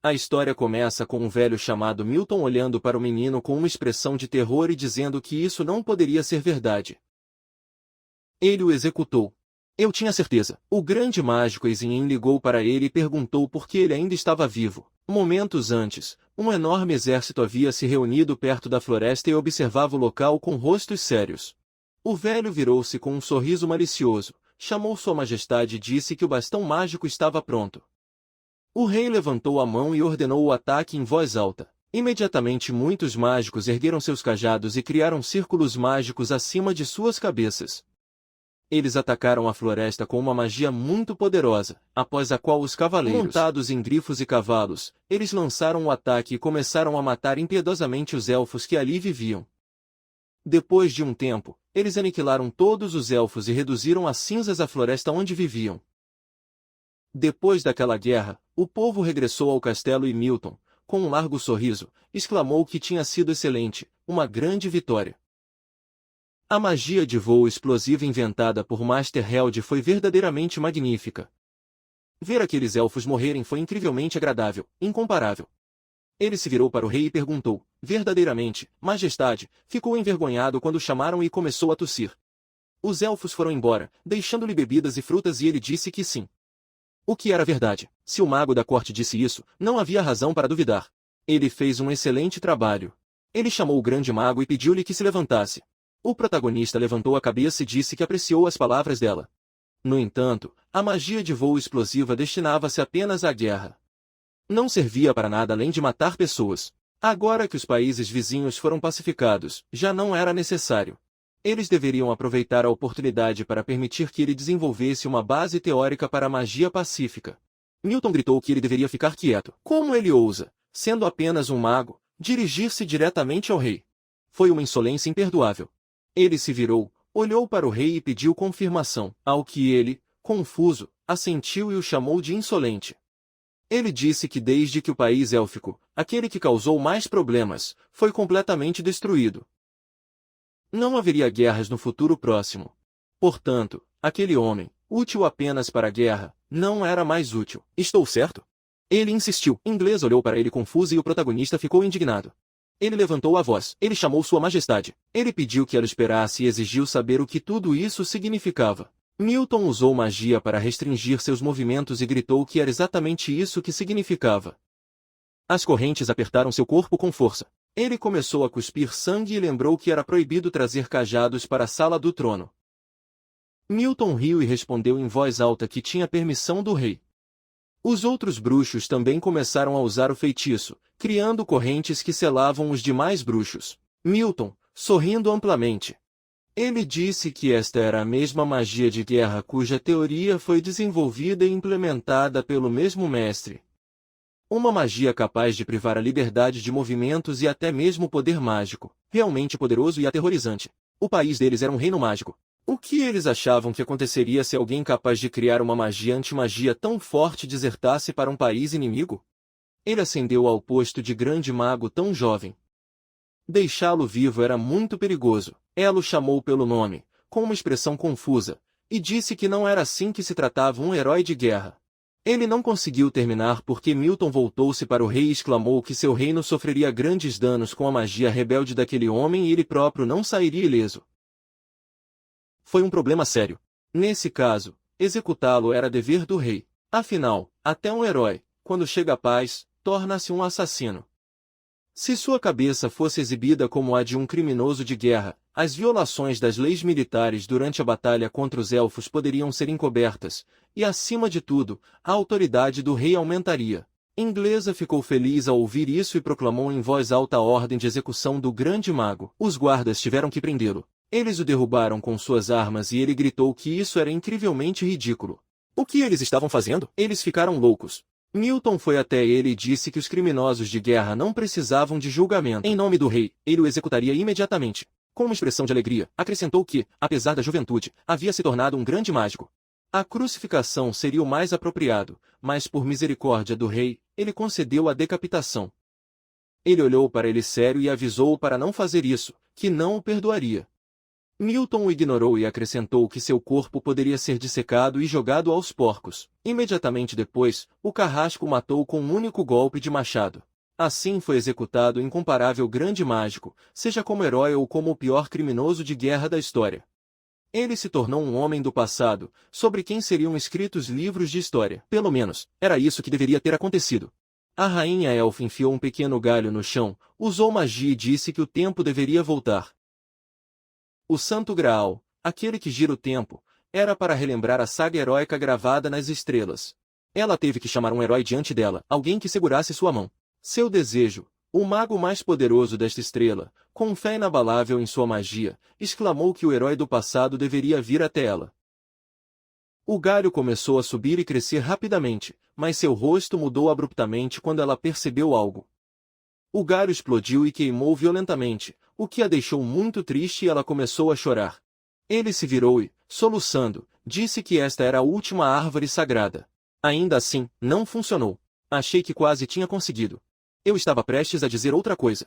A história começa com um velho chamado Milton olhando para o menino com uma expressão de terror e dizendo que isso não poderia ser verdade. Ele o executou. Eu tinha certeza. O grande mágico Ezin ligou para ele e perguntou por que ele ainda estava vivo. Momentos antes, um enorme exército havia se reunido perto da floresta e observava o local com rostos sérios. O velho virou-se com um sorriso malicioso, chamou Sua Majestade e disse que o bastão mágico estava pronto. O rei levantou a mão e ordenou o ataque em voz alta. Imediatamente muitos mágicos ergueram seus cajados e criaram círculos mágicos acima de suas cabeças. Eles atacaram a floresta com uma magia muito poderosa, após a qual os cavaleiros, montados em grifos e cavalos, eles lançaram o ataque e começaram a matar impiedosamente os elfos que ali viviam. Depois de um tempo, eles aniquilaram todos os elfos e reduziram a cinzas a floresta onde viviam. Depois daquela guerra, o povo regressou ao castelo e Milton, com um largo sorriso, exclamou que tinha sido excelente, uma grande vitória. A magia de voo explosivo inventada por Master Held foi verdadeiramente magnífica. Ver aqueles elfos morrerem foi incrivelmente agradável, incomparável. Ele se virou para o rei e perguntou, verdadeiramente, Majestade, ficou envergonhado quando o chamaram e começou a tossir. Os elfos foram embora, deixando-lhe bebidas e frutas e ele disse que sim. O que era verdade? Se o mago da corte disse isso, não havia razão para duvidar. Ele fez um excelente trabalho. Ele chamou o grande mago e pediu-lhe que se levantasse. O protagonista levantou a cabeça e disse que apreciou as palavras dela. No entanto, a magia de voo explosiva destinava-se apenas à guerra. Não servia para nada além de matar pessoas. Agora que os países vizinhos foram pacificados, já não era necessário. Eles deveriam aproveitar a oportunidade para permitir que ele desenvolvesse uma base teórica para a magia pacífica. Milton gritou que ele deveria ficar quieto. Como ele ousa, sendo apenas um mago, dirigir-se diretamente ao rei? Foi uma insolência imperdoável. Ele se virou, olhou para o rei e pediu confirmação, ao que ele, confuso, assentiu e o chamou de insolente. Ele disse que desde que o país élfico, aquele que causou mais problemas, foi completamente destruído, não haveria guerras no futuro próximo. Portanto, aquele homem, útil apenas para a guerra, não era mais útil. Estou certo? Ele insistiu. Inglês olhou para ele confuso e o protagonista ficou indignado. Ele levantou a voz. Ele chamou Sua Majestade. Ele pediu que ela esperasse e exigiu saber o que tudo isso significava. Milton usou magia para restringir seus movimentos e gritou que era exatamente isso que significava. As correntes apertaram seu corpo com força. Ele começou a cuspir sangue e lembrou que era proibido trazer cajados para a sala do trono. Milton riu e respondeu em voz alta que tinha permissão do rei. Os outros bruxos também começaram a usar o feitiço, criando correntes que selavam os demais bruxos. Milton, sorrindo amplamente. Ele disse que esta era a mesma magia de guerra cuja teoria foi desenvolvida e implementada pelo mesmo mestre. Uma magia capaz de privar a liberdade de movimentos e até mesmo poder mágico, realmente poderoso e aterrorizante. O país deles era um reino mágico. O que eles achavam que aconteceria se alguém capaz de criar uma magia anti-magia tão forte desertasse para um país inimigo? Ele ascendeu ao posto de grande mago tão jovem. Deixá-lo vivo era muito perigoso. Ela o chamou pelo nome, com uma expressão confusa, e disse que não era assim que se tratava um herói de guerra. Ele não conseguiu terminar porque Milton voltou-se para o rei e exclamou que seu reino sofreria grandes danos com a magia rebelde daquele homem e ele próprio não sairia ileso. Foi um problema sério. Nesse caso, executá-lo era dever do rei. Afinal, até um herói, quando chega à paz, torna-se um assassino. Se sua cabeça fosse exibida como a de um criminoso de guerra, as violações das leis militares durante a batalha contra os elfos poderiam ser encobertas, e acima de tudo, a autoridade do rei aumentaria. Inglesa ficou feliz ao ouvir isso e proclamou em voz alta a ordem de execução do grande mago. Os guardas tiveram que prendê-lo. Eles o derrubaram com suas armas e ele gritou que isso era incrivelmente ridículo. O que eles estavam fazendo? Eles ficaram loucos. Milton foi até ele e disse que os criminosos de guerra não precisavam de julgamento. Em nome do rei, ele o executaria imediatamente. Com uma expressão de alegria, acrescentou que, apesar da juventude, havia se tornado um grande mágico. A crucificação seria o mais apropriado, mas por misericórdia do rei, ele concedeu a decapitação. Ele olhou para ele sério e avisou-o para não fazer isso, que não o perdoaria. Milton o ignorou e acrescentou que seu corpo poderia ser dissecado e jogado aos porcos. Imediatamente depois, o carrasco o matou com um único golpe de machado. Assim foi executado o incomparável grande mágico, seja como herói ou como o pior criminoso de guerra da história. Ele se tornou um homem do passado, sobre quem seriam escritos livros de história. Pelo menos, era isso que deveria ter acontecido. A rainha Elfa enfiou um pequeno galho no chão, usou magia e disse que o tempo deveria voltar. O Santo Graal, aquele que gira o tempo, era para relembrar a saga heróica gravada nas estrelas. Ela teve que chamar um herói diante dela, alguém que segurasse sua mão. Seu desejo, o mago mais poderoso desta estrela, com fé inabalável em sua magia, exclamou que o herói do passado deveria vir até ela. O galho começou a subir e crescer rapidamente, mas seu rosto mudou abruptamente quando ela percebeu algo. O galho explodiu e queimou violentamente, o que a deixou muito triste e ela começou a chorar. Ele se virou e, soluçando, disse que esta era a última árvore sagrada. Ainda assim, não funcionou. Achei que quase tinha conseguido. Eu estava prestes a dizer outra coisa.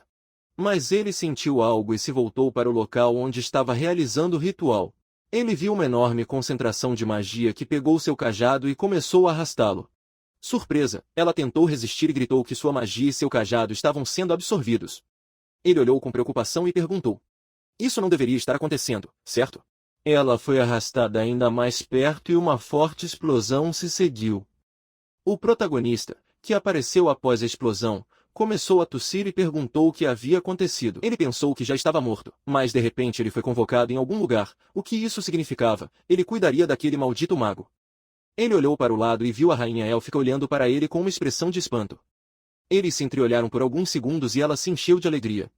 Mas ele sentiu algo e se voltou para o local onde estava realizando o ritual. Ele viu uma enorme concentração de magia que pegou seu cajado e começou a arrastá-lo. Surpresa, ela tentou resistir e gritou que sua magia e seu cajado estavam sendo absorvidos. Ele olhou com preocupação e perguntou: "Isso não deveria estar acontecendo, certo?" Ela foi arrastada ainda mais perto e uma forte explosão se seguiu. O protagonista, que apareceu após a explosão, começou a tossir e perguntou o que havia acontecido. Ele pensou que já estava morto, mas de repente ele foi convocado em algum lugar. O que isso significava? Ele cuidaria daquele maldito mago. Ele olhou para o lado e viu a rainha élfica olhando para ele com uma expressão de espanto. Eles se entreolharam por alguns segundos e ela se encheu de alegria.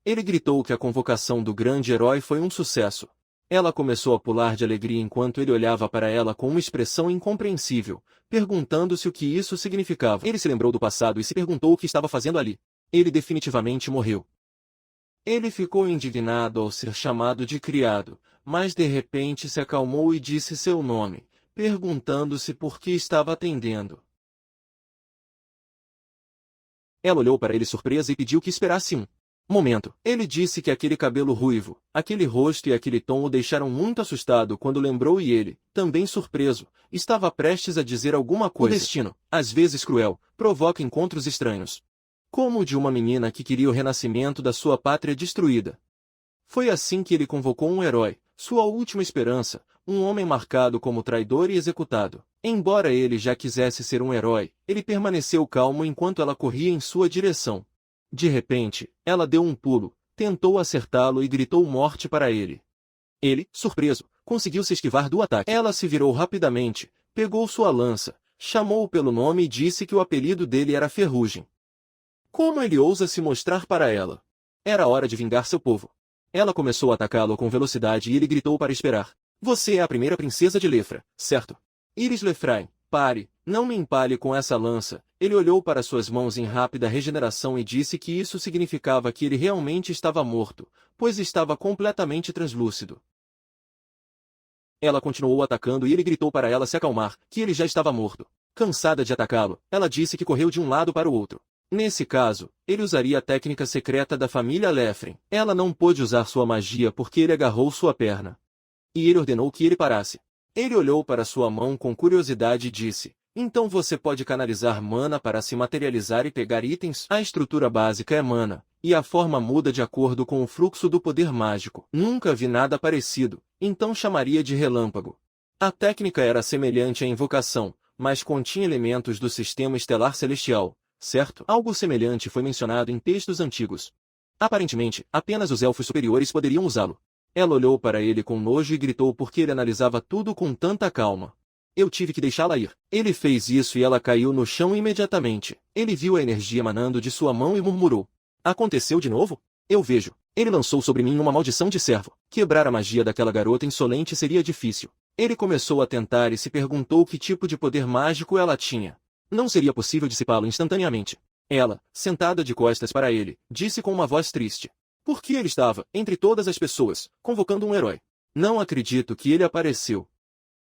Ele gritou que a convocação do grande herói foi um sucesso. Ela começou a pular de alegria enquanto ele olhava para ela com uma expressão incompreensível, perguntando-se o que isso significava. Ele se lembrou do passado e se perguntou o que estava fazendo ali. Ele definitivamente morreu. Ele ficou indignado ao ser chamado de criado, mas de repente se acalmou e disse seu nome, perguntando-se por que estava atendendo. Ela olhou para ele surpresa e pediu que esperasse um momento. Ele disse que aquele cabelo ruivo, aquele rosto e aquele tom o deixaram muito assustado quando lembrou e ele, também surpreso, estava prestes a dizer alguma coisa. O destino, às vezes cruel, provoca encontros estranhos. Como o de uma menina que queria o renascimento da sua pátria destruída. Foi assim que ele convocou um herói, sua última esperança, um homem marcado como traidor e executado. Embora ele já quisesse ser um herói, ele permaneceu calmo enquanto ela corria em sua direção. De repente, ela deu um pulo, tentou acertá-lo e gritou morte para ele. Ele, surpreso, conseguiu se esquivar do ataque. Ela se virou rapidamente, pegou sua lança, chamou-o pelo nome e disse que o apelido dele era Ferrugem. Como ele ousa se mostrar para ela? Era hora de vingar seu povo. Ela começou a atacá-lo com velocidade e ele gritou para esperar. Você é a primeira princesa de Lefra, certo? Iris Lefrain, pare, não me empalhe com essa lança. Ele olhou para suas mãos em rápida regeneração e disse que isso significava que ele realmente estava morto, pois estava completamente translúcido. Ela continuou atacando e ele gritou para ela se acalmar, que ele já estava morto. Cansada de atacá-lo, ela disse que correu de um lado para o outro. Nesse caso, ele usaria a técnica secreta da família Lefrain. Ela não pôde usar sua magia porque ele agarrou sua perna. E ele ordenou que ele parasse. Ele olhou para sua mão com curiosidade e disse: então você pode canalizar mana para se materializar e pegar itens? A estrutura básica é mana, e a forma muda de acordo com o fluxo do poder mágico. Nunca vi nada parecido, então chamaria de relâmpago. A técnica era semelhante à invocação, mas continha elementos do sistema estelar celestial, certo? Algo semelhante foi mencionado em textos antigos. Aparentemente, apenas os elfos superiores poderiam usá-lo. Ela olhou para ele com nojo e gritou porque ele analisava tudo com tanta calma. Eu tive que deixá-la ir. Ele fez isso e ela caiu no chão imediatamente. Ele viu a energia emanando de sua mão e murmurou: aconteceu de novo? Eu vejo. Ele lançou sobre mim uma maldição de servo. Quebrar a magia daquela garota insolente seria difícil. Ele começou a tentar e se perguntou que tipo de poder mágico ela tinha. Não seria possível dissipá-lo instantaneamente. Ela, sentada de costas para ele, disse com uma voz triste: por que ele estava, entre todas as pessoas, convocando um herói? Não acredito que ele apareceu.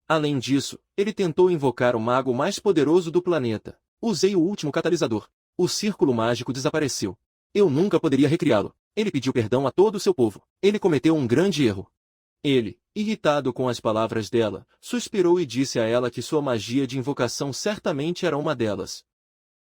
Além disso, ele tentou invocar o mago mais poderoso do planeta. Usei o último catalisador. O círculo mágico desapareceu. Eu nunca poderia recriá-lo. Ele pediu perdão a todo o seu povo. Ele cometeu um grande erro. Ele, irritado com as palavras dela, suspirou e disse a ela que sua magia de invocação certamente era uma delas.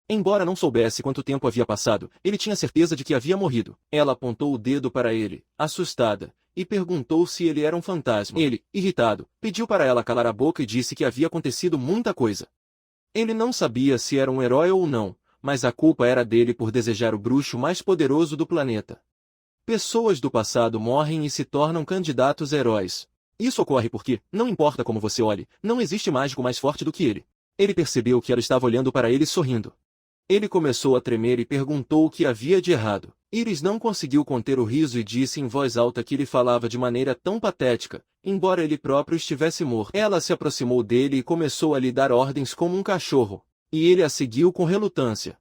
Embora não soubesse quanto tempo havia passado, ele tinha certeza de que havia morrido. Ela apontou o dedo para ele, assustada, e perguntou se ele era um fantasma. Ele, irritado, pediu para ela calar a boca e disse que havia acontecido muita coisa. Ele não sabia se era um herói ou não, mas a culpa era dele por desejar o bruxo mais poderoso do planeta. Pessoas do passado morrem e se tornam candidatos a heróis. Isso ocorre porque, não importa como você olhe, não existe mágico mais forte do que ele. Ele percebeu que ela estava olhando para ele sorrindo. Ele começou a tremer e perguntou o que havia de errado. Iris não conseguiu conter o riso e disse em voz alta que ele falava de maneira tão patética, embora ele próprio estivesse morto. Ela se aproximou dele e começou a lhe dar ordens como um cachorro, e ele a seguiu com relutância.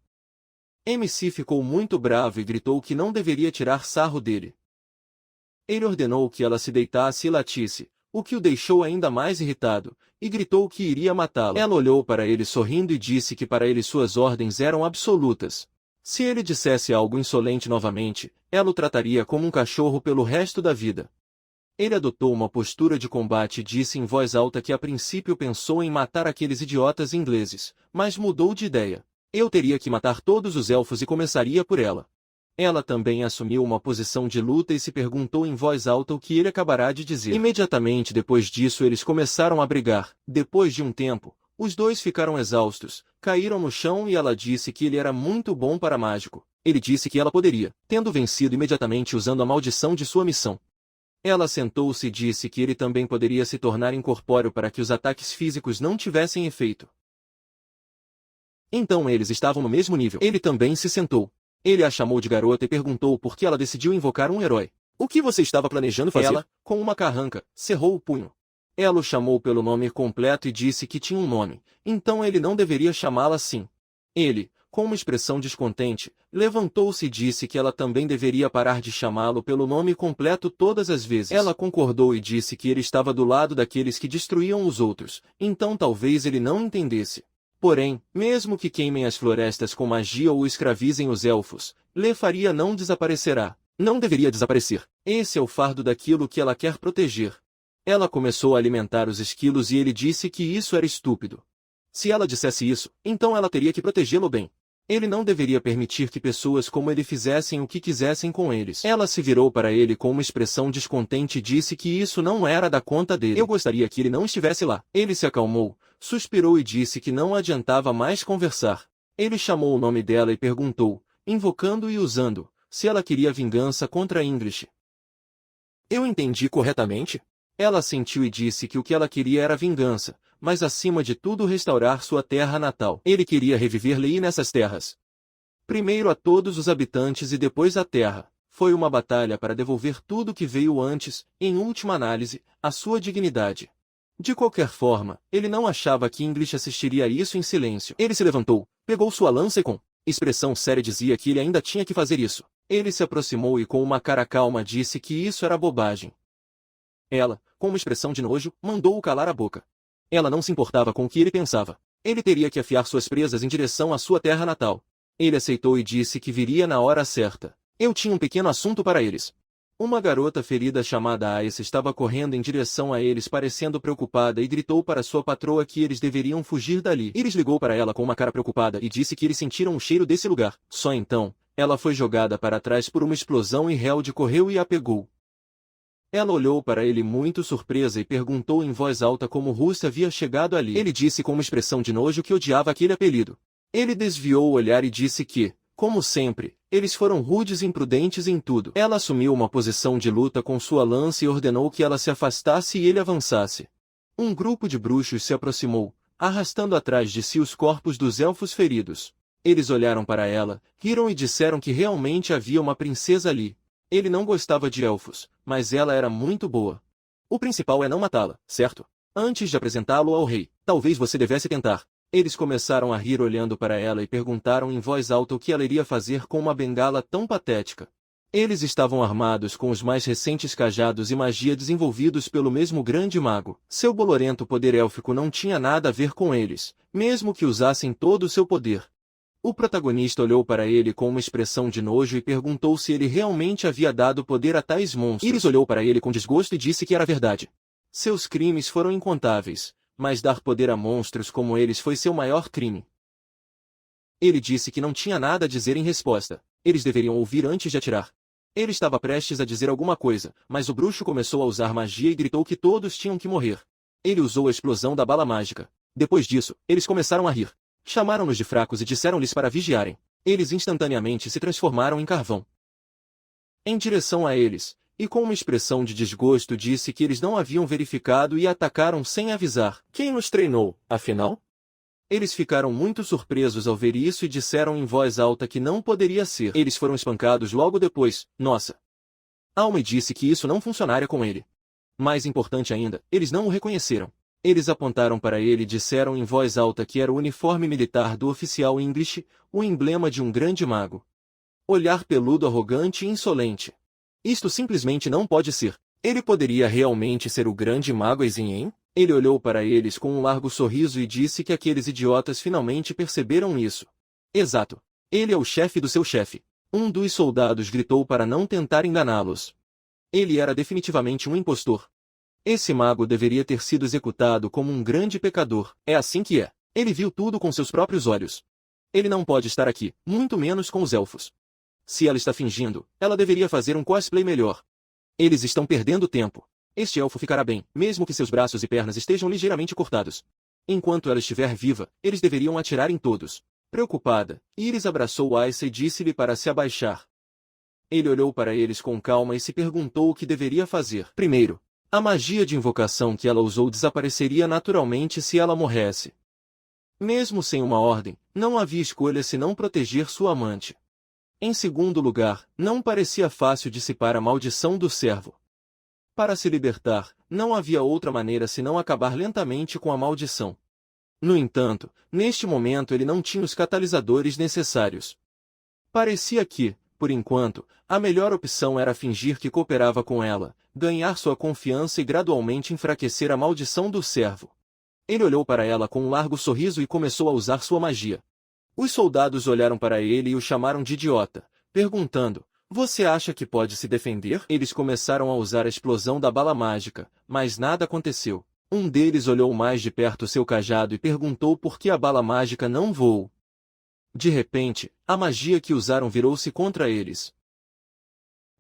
MC ficou muito bravo e gritou que não deveria tirar sarro dele. Ele ordenou que ela se deitasse e latisse, o que o deixou ainda mais irritado, e gritou que iria matá-lo. Ela olhou para ele sorrindo e disse que para ele suas ordens eram absolutas. Se ele dissesse algo insolente novamente, ela o trataria como um cachorro pelo resto da vida. Ele adotou uma postura de combate e disse em voz alta que a princípio pensou em matar aqueles idiotas ingleses, mas mudou de ideia. Eu teria que matar todos os elfos e começaria por ela. Ela também assumiu uma posição de luta e se perguntou em voz alta o que ele acabará de dizer. Imediatamente depois disso eles começaram a brigar. Depois de um tempo, os dois ficaram exaustos, caíram no chão e ela disse que ele era muito bom para mágico. Ele disse que ela poderia, tendo vencido imediatamente usando a maldição de sua missão. Ela sentou-se e disse que ele também poderia se tornar incorpóreo para que os ataques físicos não tivessem efeito. Então eles estavam no mesmo nível. Ele também se sentou. Ele a chamou de garota e perguntou por que ela decidiu invocar um herói. O que você estava planejando fazer? Ela, com uma carranca, cerrou o punho. Ela o chamou pelo nome completo e disse que tinha um nome, então ele não deveria chamá-la assim. Ele, com uma expressão descontente, levantou-se e disse que ela também deveria parar de chamá-lo pelo nome completo todas as vezes. Ela concordou e disse que ele estava do lado daqueles que destruíam os outros, então talvez ele não entendesse. Porém, mesmo que queimem as florestas com magia ou escravizem os elfos, Lefaria não desaparecerá. Não deveria desaparecer. Esse é o fardo daquilo que ela quer proteger. Ela começou a alimentar os esquilos e ele disse que isso era estúpido. Se ela dissesse isso, então ela teria que protegê-lo bem. Ele não deveria permitir que pessoas como ele fizessem o que quisessem com eles. Ela se virou para ele com uma expressão descontente e disse que isso não era da conta dele. Eu gostaria que ele não estivesse lá. Ele se acalmou, suspirou e disse que não adiantava mais conversar. Ele chamou o nome dela e perguntou, invocando e usando, se ela queria vingança contra English. Eu entendi corretamente? Ela assentiu e disse que o que ela queria era vingança, mas acima de tudo restaurar sua terra natal. Ele queria reviver Lei nessas terras. Primeiro a todos os habitantes e depois a terra. Foi uma batalha para devolver tudo que veio antes, em última análise, a sua dignidade. De qualquer forma, ele não achava que English assistiria a isso em silêncio. Ele se levantou, pegou sua lança e com expressão séria dizia que ele ainda tinha que fazer isso. Ele se aproximou e com uma cara calma disse que isso era bobagem. Ela, com uma expressão de nojo, mandou-o calar a boca. Ela não se importava com o que ele pensava. Ele teria que afiar suas presas em direção à sua terra natal. Ele aceitou e disse que viria na hora certa. Eu tinha um pequeno assunto para eles. Uma garota ferida chamada Ais estava correndo em direção a eles parecendo preocupada e gritou para sua patroa que eles deveriam fugir dali. Iris ligou para ela com uma cara preocupada e disse que eles sentiram o cheiro desse lugar. Só então, ela foi jogada para trás por uma explosão e Held correu e a pegou. Ela olhou para ele muito surpresa e perguntou em voz alta como Ruth havia chegado ali. Ele disse com uma expressão de nojo que odiava aquele apelido. Ele desviou o olhar e disse que, como sempre, eles foram rudes e imprudentes em tudo. Ela assumiu uma posição de luta com sua lança e ordenou que ela se afastasse e ele avançasse. Um grupo de bruxos se aproximou, arrastando atrás de si os corpos dos elfos feridos. Eles olharam para ela, riram e disseram que realmente havia uma princesa ali. Ele não gostava de elfos, mas ela era muito boa. O principal é não matá-la, certo? Antes de apresentá-lo ao rei, talvez você devesse tentar. Eles começaram a rir olhando para ela e perguntaram em voz alta o que ela iria fazer com uma bengala tão patética. Eles estavam armados com os mais recentes cajados e magia desenvolvidos pelo mesmo grande mago. Seu bolorento poder élfico não tinha nada a ver com eles, mesmo que usassem todo o seu poder. O protagonista olhou para ele com uma expressão de nojo e perguntou se ele realmente havia dado poder a tais monstros. Iris olhou para ele com desgosto e disse que era verdade. Seus crimes foram incontáveis, mas dar poder a monstros como eles foi seu maior crime. Ele disse que não tinha nada a dizer em resposta. Eles deveriam ouvir antes de atirar. Ele estava prestes a dizer alguma coisa, mas o bruxo começou a usar magia e gritou que todos tinham que morrer. Ele usou a explosão da bala mágica. Depois disso, eles começaram a rir. Chamaram-nos de fracos e disseram-lhes para vigiarem. Eles instantaneamente se transformaram em carvão. Em direção a eles, e com uma expressão de desgosto disse que eles não haviam verificado e atacaram sem avisar. Quem nos treinou, afinal? Eles ficaram muito surpresos ao ver isso e disseram em voz alta que não poderia ser. Eles foram espancados logo depois. Nossa! Alma disse que isso não funcionaria com ele. Mais importante ainda, eles não o reconheceram. Eles apontaram para ele e disseram em voz alta que era o uniforme militar do oficial English, o emblema de um grande mago. Olhar peludo, arrogante e insolente. Isto simplesmente não pode ser. Ele poderia realmente ser o grande mago Ezien? Ele olhou para eles com um largo sorriso e disse que aqueles idiotas finalmente perceberam isso. Exato. Ele é o chefe do seu chefe. Um dos soldados gritou para não tentar enganá-los. Ele era definitivamente um impostor. Esse mago deveria ter sido executado como um grande pecador. É assim que é. Ele viu tudo com seus próprios olhos. Ele não pode estar aqui, muito menos com os elfos. Se ela está fingindo, ela deveria fazer um cosplay melhor. Eles estão perdendo tempo. Este elfo ficará bem, mesmo que seus braços e pernas estejam ligeiramente cortados. Enquanto ela estiver viva, eles deveriam atirar em todos. Preocupada, Iris abraçou Aissa e disse-lhe para se abaixar. Ele olhou para eles com calma e se perguntou o que deveria fazer. Primeiro, a magia de invocação que ela usou desapareceria naturalmente se ela morresse. Mesmo sem uma ordem, não havia escolha senão proteger sua amante. Em segundo lugar, não parecia fácil dissipar a maldição do servo. Para se libertar, não havia outra maneira senão acabar lentamente com a maldição. No entanto, neste momento ele não tinha os catalisadores necessários. Parecia que, por enquanto, a melhor opção era fingir que cooperava com ela, ganhar sua confiança e gradualmente enfraquecer a maldição do servo. Ele olhou para ela com um largo sorriso e começou a usar sua magia. Os soldados olharam para ele e o chamaram de idiota, perguntando: "Você acha que pode se defender?" Eles começaram a usar a explosão da bala mágica, mas nada aconteceu. Um deles olhou mais de perto seu cajado e perguntou por que a bala mágica não voou. De repente, a magia que usaram virou-se contra eles.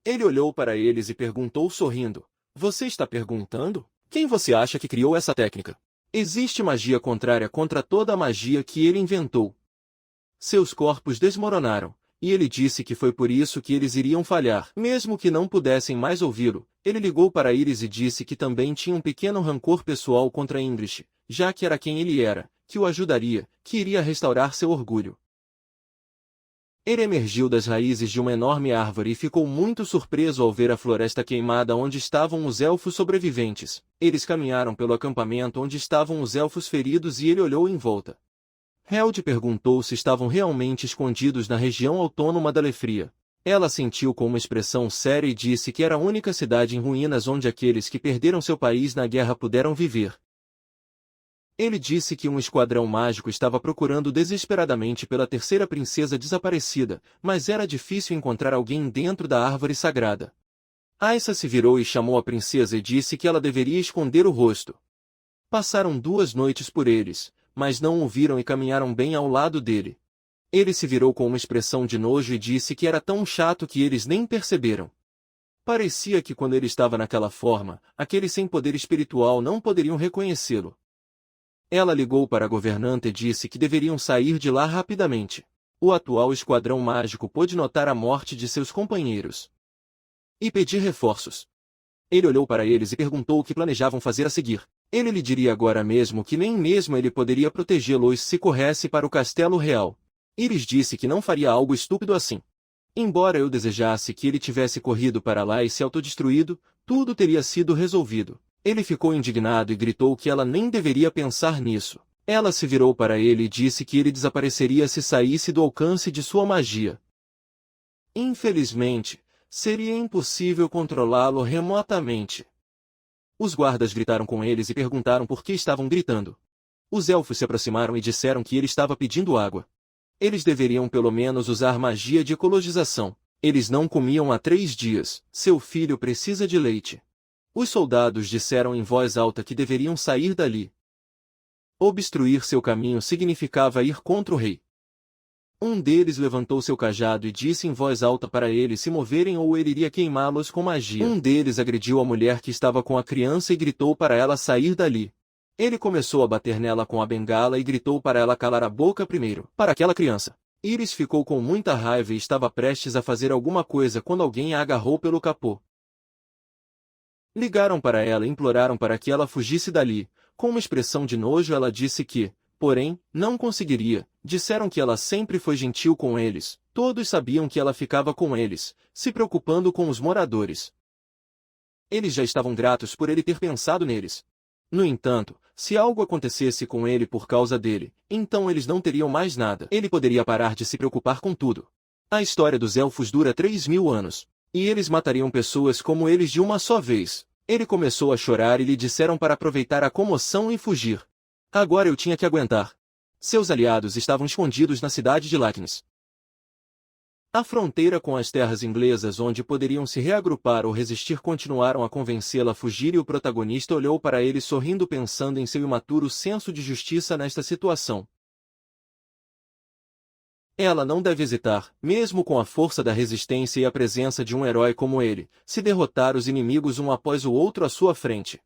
Ele olhou para eles e perguntou sorrindo: "Você está perguntando? Quem você acha que criou essa técnica? Existe magia contrária contra toda a magia que ele inventou." Seus corpos desmoronaram, e ele disse que foi por isso que eles iriam falhar. Mesmo que não pudessem mais ouvi-lo, ele ligou para Iris e disse que também tinha um pequeno rancor pessoal contra English, já que era quem ele era, que o ajudaria, que iria restaurar seu orgulho. Ele emergiu das raízes de uma enorme árvore e ficou muito surpreso ao ver a floresta queimada onde estavam os elfos sobreviventes. Eles caminharam pelo acampamento onde estavam os elfos feridos e ele olhou em volta. Held perguntou se estavam realmente escondidos na região autônoma da Lefria. Ela sentiu com uma expressão séria e disse que era a única cidade em ruínas onde aqueles que perderam seu país na guerra puderam viver. Ele disse que um esquadrão mágico estava procurando desesperadamente pela terceira princesa desaparecida, mas era difícil encontrar alguém dentro da árvore sagrada. Aissa se virou e chamou a princesa e disse que ela deveria esconder o rosto. Passaram 2 noites por eles, mas não o viram e caminharam bem ao lado dele. Ele se virou com uma expressão de nojo e disse que era tão chato que eles nem perceberam. Parecia que quando ele estava naquela forma, aqueles sem poder espiritual não poderiam reconhecê-lo. Ela ligou para a governanta e disse que deveriam sair de lá rapidamente. O atual esquadrão mágico pôde notar a morte de seus companheiros e pedir reforços. Ele olhou para eles e perguntou o que planejavam fazer a seguir. Ele lhe diria agora mesmo que nem mesmo ele poderia protegê-los se corresse para o castelo real. Iris disse que não faria algo estúpido assim. Embora eu desejasse que ele tivesse corrido para lá e se autodestruído, tudo teria sido resolvido. Ele ficou indignado e gritou que ela nem deveria pensar nisso. Ela se virou para ele e disse que ele desapareceria se saísse do alcance de sua magia. Infelizmente, seria impossível controlá-lo remotamente. Os guardas gritaram com eles e perguntaram por que estavam gritando. Os elfos se aproximaram e disseram que ele estava pedindo água. Eles deveriam pelo menos usar magia de ecologização. Eles não comiam há 3 dias. Seu filho precisa de leite. Os soldados disseram em voz alta que deveriam sair dali. Obstruir seu caminho significava ir contra o rei. Um deles levantou seu cajado e disse em voz alta para eles se moverem ou ele iria queimá-los com magia. Um deles agrediu a mulher que estava com a criança e gritou para ela sair dali. Ele começou a bater nela com a bengala e gritou para ela calar a boca primeiro. Para aquela criança. Iris ficou com muita raiva e estava prestes a fazer alguma coisa quando alguém a agarrou pelo capô. Ligaram para ela e imploraram para que ela fugisse dali. Com uma expressão de nojo ela disse que, porém, não conseguiria. Disseram que ela sempre foi gentil com eles. Todos sabiam que ela ficava com eles, se preocupando com os moradores. Eles já estavam gratos por ele ter pensado neles. No entanto, se algo acontecesse com ele por causa dele, então eles não teriam mais nada. Ele poderia parar de se preocupar com tudo. A história dos elfos dura 3.000 anos. E eles matariam pessoas como eles de uma só vez. Ele começou a chorar e lhe disseram para aproveitar a comoção e fugir. Agora eu tinha que aguentar. Seus aliados estavam escondidos na cidade de Lacknes. A fronteira com as terras inglesas onde poderiam se reagrupar ou resistir continuaram a convencê-la a fugir e o protagonista olhou para ele sorrindo pensando em seu imaturo senso de justiça nesta situação. Ela não deve hesitar, mesmo com a força da resistência e a presença de um herói como ele, se derrotar os inimigos um após o outro à sua frente.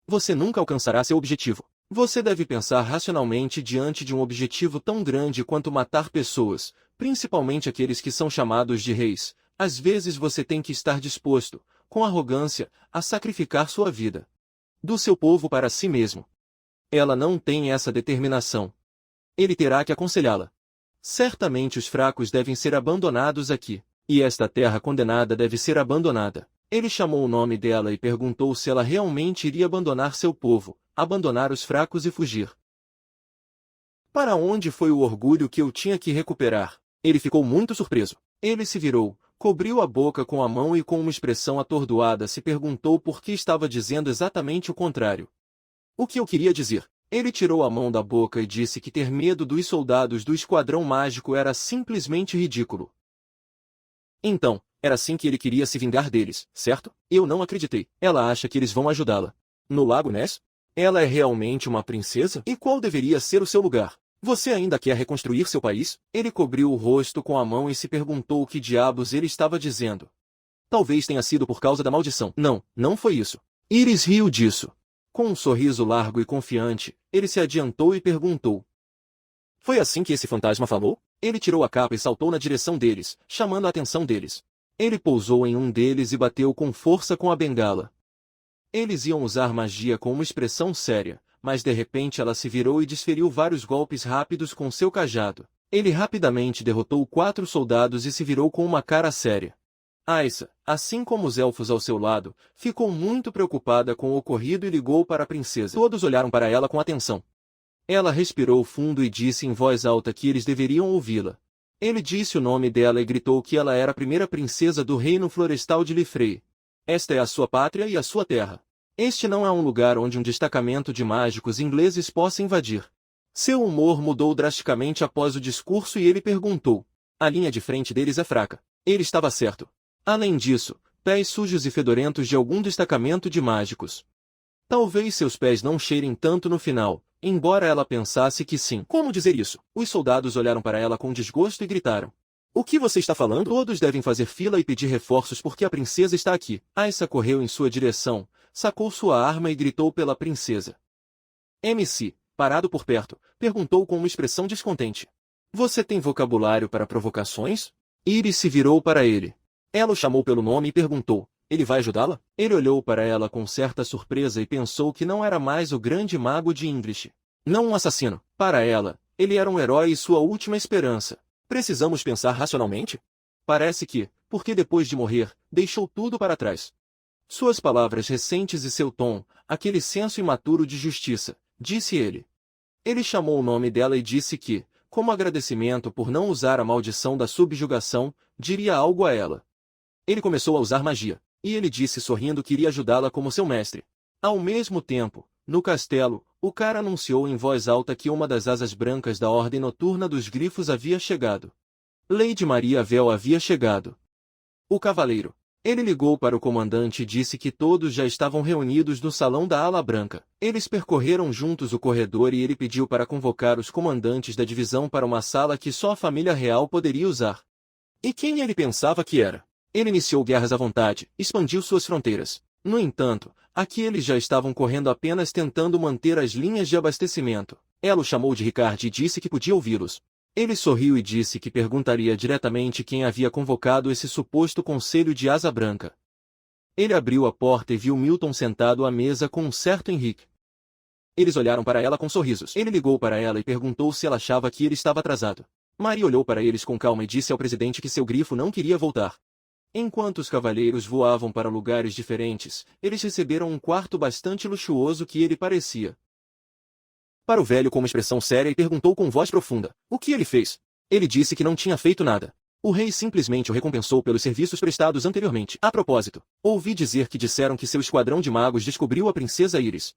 Você nunca alcançará seu objetivo. Você deve pensar racionalmente diante de um objetivo tão grande quanto matar pessoas, principalmente aqueles que são chamados de reis. Às vezes você tem que estar disposto, com arrogância, a sacrificar sua vida. Do seu povo para si mesmo. Ela não tem essa determinação. Ele terá que aconselhá-la. Certamente os fracos devem ser abandonados aqui, e esta terra condenada deve ser abandonada. Ele chamou o nome dela e perguntou se ela realmente iria abandonar seu povo, abandonar os fracos e fugir. Para onde foi o orgulho que eu tinha que recuperar? Ele ficou muito surpreso. Ele se virou, cobriu a boca com a mão e com uma expressão atordoada se perguntou por que estava dizendo exatamente o contrário. O que eu queria dizer? Ele tirou a mão da boca e disse que ter medo dos soldados do Esquadrão Mágico era simplesmente ridículo. Então, era assim que ele queria se vingar deles, certo? Eu não acreditei. Ela acha que eles vão ajudá-la. No Lago Ness? Ela é realmente uma princesa? E qual deveria ser o seu lugar? Você ainda quer reconstruir seu país? Ele cobriu o rosto com a mão e se perguntou o que diabos ele estava dizendo. Talvez tenha sido por causa da maldição. Não, não foi isso. Iris riu disso. Com um sorriso largo e confiante, ele se adiantou e perguntou. Foi assim que esse fantasma falou? Ele tirou a capa e saltou na direção deles, chamando a atenção deles. Ele pousou em um deles e bateu com força com a bengala. Eles iam usar magia com uma expressão séria, mas de repente ela se virou e desferiu vários golpes rápidos com seu cajado. Ele rapidamente derrotou 4 soldados e se virou com uma cara séria. Aissa, assim como os elfos ao seu lado, ficou muito preocupada com o ocorrido e ligou para a princesa. Todos olharam para ela com atenção. Ela respirou fundo e disse em voz alta que eles deveriam ouvi-la. Ele disse o nome dela e gritou que ela era a primeira princesa do reino florestal de Lifrei. Esta é a sua pátria e a sua terra. Este não é um lugar onde um destacamento de mágicos ingleses possa invadir. Seu humor mudou drasticamente após o discurso e ele perguntou. A linha de frente deles é fraca. Ele estava certo. Além disso, pés sujos e fedorentos de algum destacamento de mágicos. Talvez seus pés não cheirem tanto no final, embora ela pensasse que sim. Como dizer isso? Os soldados olharam para ela com desgosto e gritaram. O que você está falando? Todos devem fazer fila e pedir reforços porque a princesa está aqui. Aissa correu em sua direção, sacou sua arma e gritou pela princesa. MC, parado por perto, perguntou com uma expressão descontente. Você tem vocabulário para provocações? Iris se virou para ele. Ela o chamou pelo nome e perguntou, ele vai ajudá-la? Ele olhou para ela com certa surpresa e pensou que não era mais o grande mago de English. Não um assassino. Para ela, ele era um herói e sua última esperança. Precisamos pensar racionalmente? Parece que, porque depois de morrer, deixou tudo para trás. Suas palavras recentes e seu tom, aquele senso imaturo de justiça, disse ele. Ele chamou o nome dela e disse que, como agradecimento por não usar a maldição da subjugação, diria algo a ela. Ele começou a usar magia, e ele disse sorrindo que iria ajudá-la como seu mestre. Ao mesmo tempo, No castelo, o cara anunciou em voz alta que uma das asas brancas da Ordem Noturna dos Grifos havia chegado. Lady Maria Vel havia chegado. O cavaleiro. Ele ligou para o comandante e disse que todos já estavam reunidos no salão da Ala Branca. Eles percorreram juntos o corredor e ele pediu para convocar os comandantes da divisão para uma sala que só a família real poderia usar. E quem ele pensava que era? Ele iniciou guerras à vontade, expandiu suas fronteiras. No entanto, aqui eles já estavam correndo apenas tentando manter as linhas de abastecimento. Ela o chamou de Ricard e disse que podia ouvi-los. Ele sorriu e disse que perguntaria diretamente quem havia convocado esse suposto conselho de Asa Branca. Ele abriu a porta e viu Milton sentado à mesa com um certo Henrique. Eles olharam para ela com sorrisos. Ele ligou para ela e perguntou se ela achava que ele estava atrasado. Maria olhou para eles com calma e disse ao presidente que seu grifo não queria voltar. Enquanto os cavalheiros voavam para lugares diferentes, eles receberam um quarto bastante luxuoso que ele parecia. Para o velho com uma expressão séria e perguntou com voz profunda: o que ele fez? Ele disse que não tinha feito nada. O rei simplesmente o recompensou pelos serviços prestados anteriormente. A propósito, ouvi dizer que disseram que seu esquadrão de magos descobriu a princesa Iris.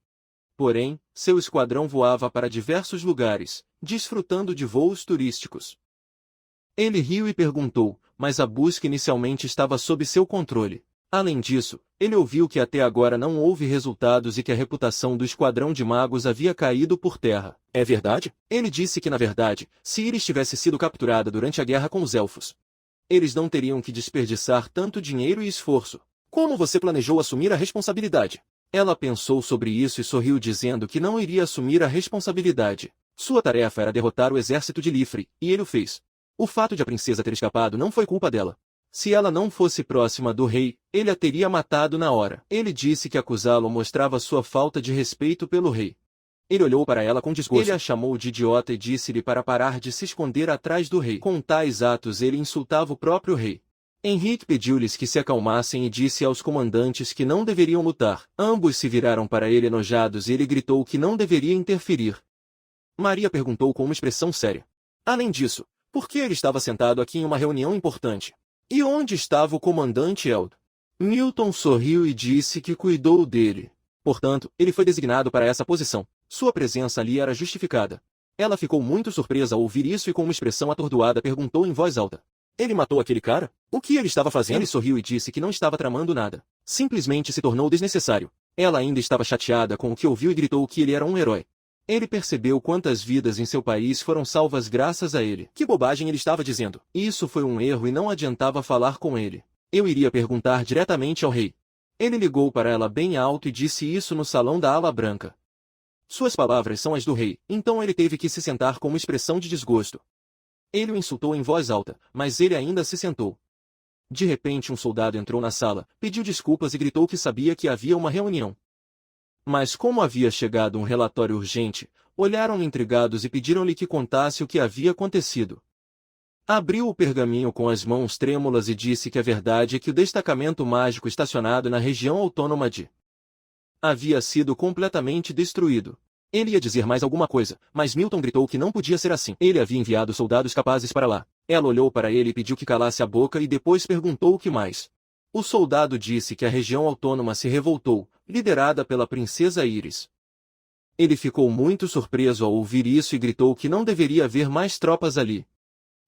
Porém, seu esquadrão voava para diversos lugares, desfrutando de voos turísticos. Ele riu e perguntou, mas a busca inicialmente estava sob seu controle. Além disso, ele ouviu que até agora não houve resultados e que a reputação do esquadrão de magos havia caído por terra. É verdade? Ele disse que na verdade, se Iris tivesse sido capturada durante a guerra com os elfos, eles não teriam que desperdiçar tanto dinheiro e esforço. Como você planejou assumir a responsabilidade? Ela pensou sobre isso e sorriu dizendo que não iria assumir a responsabilidade. Sua tarefa era derrotar o exército de Lifre, e ele o fez. O fato de a princesa ter escapado não foi culpa dela. Se ela não fosse próxima do rei, ele a teria matado na hora. Ele disse que acusá-lo mostrava sua falta de respeito pelo rei. Ele olhou para ela com desgosto. Ele a chamou de idiota e disse-lhe para parar de se esconder atrás do rei. Com tais atos ele insultava o próprio rei. Henrique pediu-lhes que se acalmassem e disse aos comandantes que não deveriam lutar. Ambos se viraram para ele enojados e ele gritou que não deveria interferir. Maria perguntou com uma expressão séria. Além disso, por que ele estava sentado aqui em uma reunião importante? E onde estava o comandante Eld? Milton sorriu e disse que cuidou dele. Portanto, ele foi designado para essa posição. Sua presença ali era justificada. Ela ficou muito surpresa ao ouvir isso e com uma expressão atordoada perguntou em voz alta. Ele matou aquele cara? O que ele estava fazendo? Ele sorriu e disse que não estava tramando nada. Simplesmente se tornou desnecessário. Ela ainda estava chateada com o que ouviu e gritou que ele era um herói. Ele percebeu quantas vidas em seu país foram salvas graças a ele. Que bobagem ele estava dizendo. Isso foi um erro e não adiantava falar com ele. Eu iria perguntar diretamente ao rei. Ele ligou para ela bem alto e disse isso no salão da Ala Branca. Suas palavras são as do rei, então ele teve que se sentar com uma expressão de desgosto. Ele o insultou em voz alta, mas ele ainda se sentou. De repente um soldado entrou na sala, pediu desculpas e gritou que sabia que havia uma reunião. Mas como havia chegado um relatório urgente, olharam intrigados e pediram-lhe que contasse o que havia acontecido. Abriu o pergaminho com as mãos trêmulas e disse que a verdade é que o destacamento mágico estacionado na região autônoma de havia sido completamente destruído. Ele ia dizer mais alguma coisa, mas Milton gritou que não podia ser assim. Ele havia enviado soldados capazes para lá. Ela olhou para ele e pediu que calasse a boca e depois perguntou o que mais. O soldado disse que a região autônoma se revoltou, liderada pela princesa Iris. Ele ficou muito surpreso ao ouvir isso e gritou que não deveria haver mais tropas ali.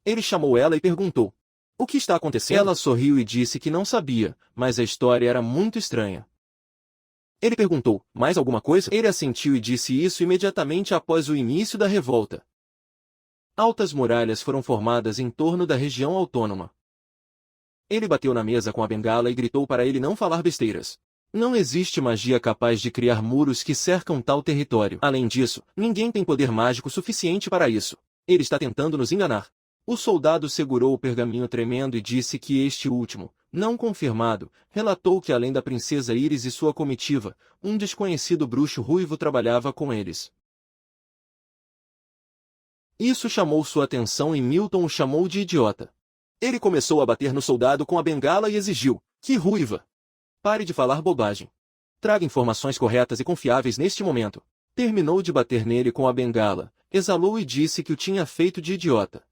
Ele chamou ela e perguntou: o que está acontecendo? Ela sorriu e disse que não sabia, mas a história era muito estranha. Ele perguntou: mais alguma coisa? Ele assentiu e disse isso imediatamente após o início da revolta. Altas muralhas foram formadas em torno da região autônoma. Ele bateu na mesa com a bengala e gritou para ele não falar besteiras. Não existe magia capaz de criar muros que cercam tal território. Além disso, ninguém tem poder mágico suficiente para isso. Ele está tentando nos enganar. O soldado segurou o pergaminho tremendo e disse que este último, não confirmado, relatou que além da princesa Iris e sua comitiva, um desconhecido bruxo ruivo trabalhava com eles. Isso chamou sua atenção e Milton o chamou de idiota. Ele começou a bater no soldado com a bengala e exigiu: que ruiva! Pare de falar bobagem. Traga informações corretas e confiáveis neste momento. Terminou de bater nele com a bengala, exalou e disse que o tinha feito de idiota.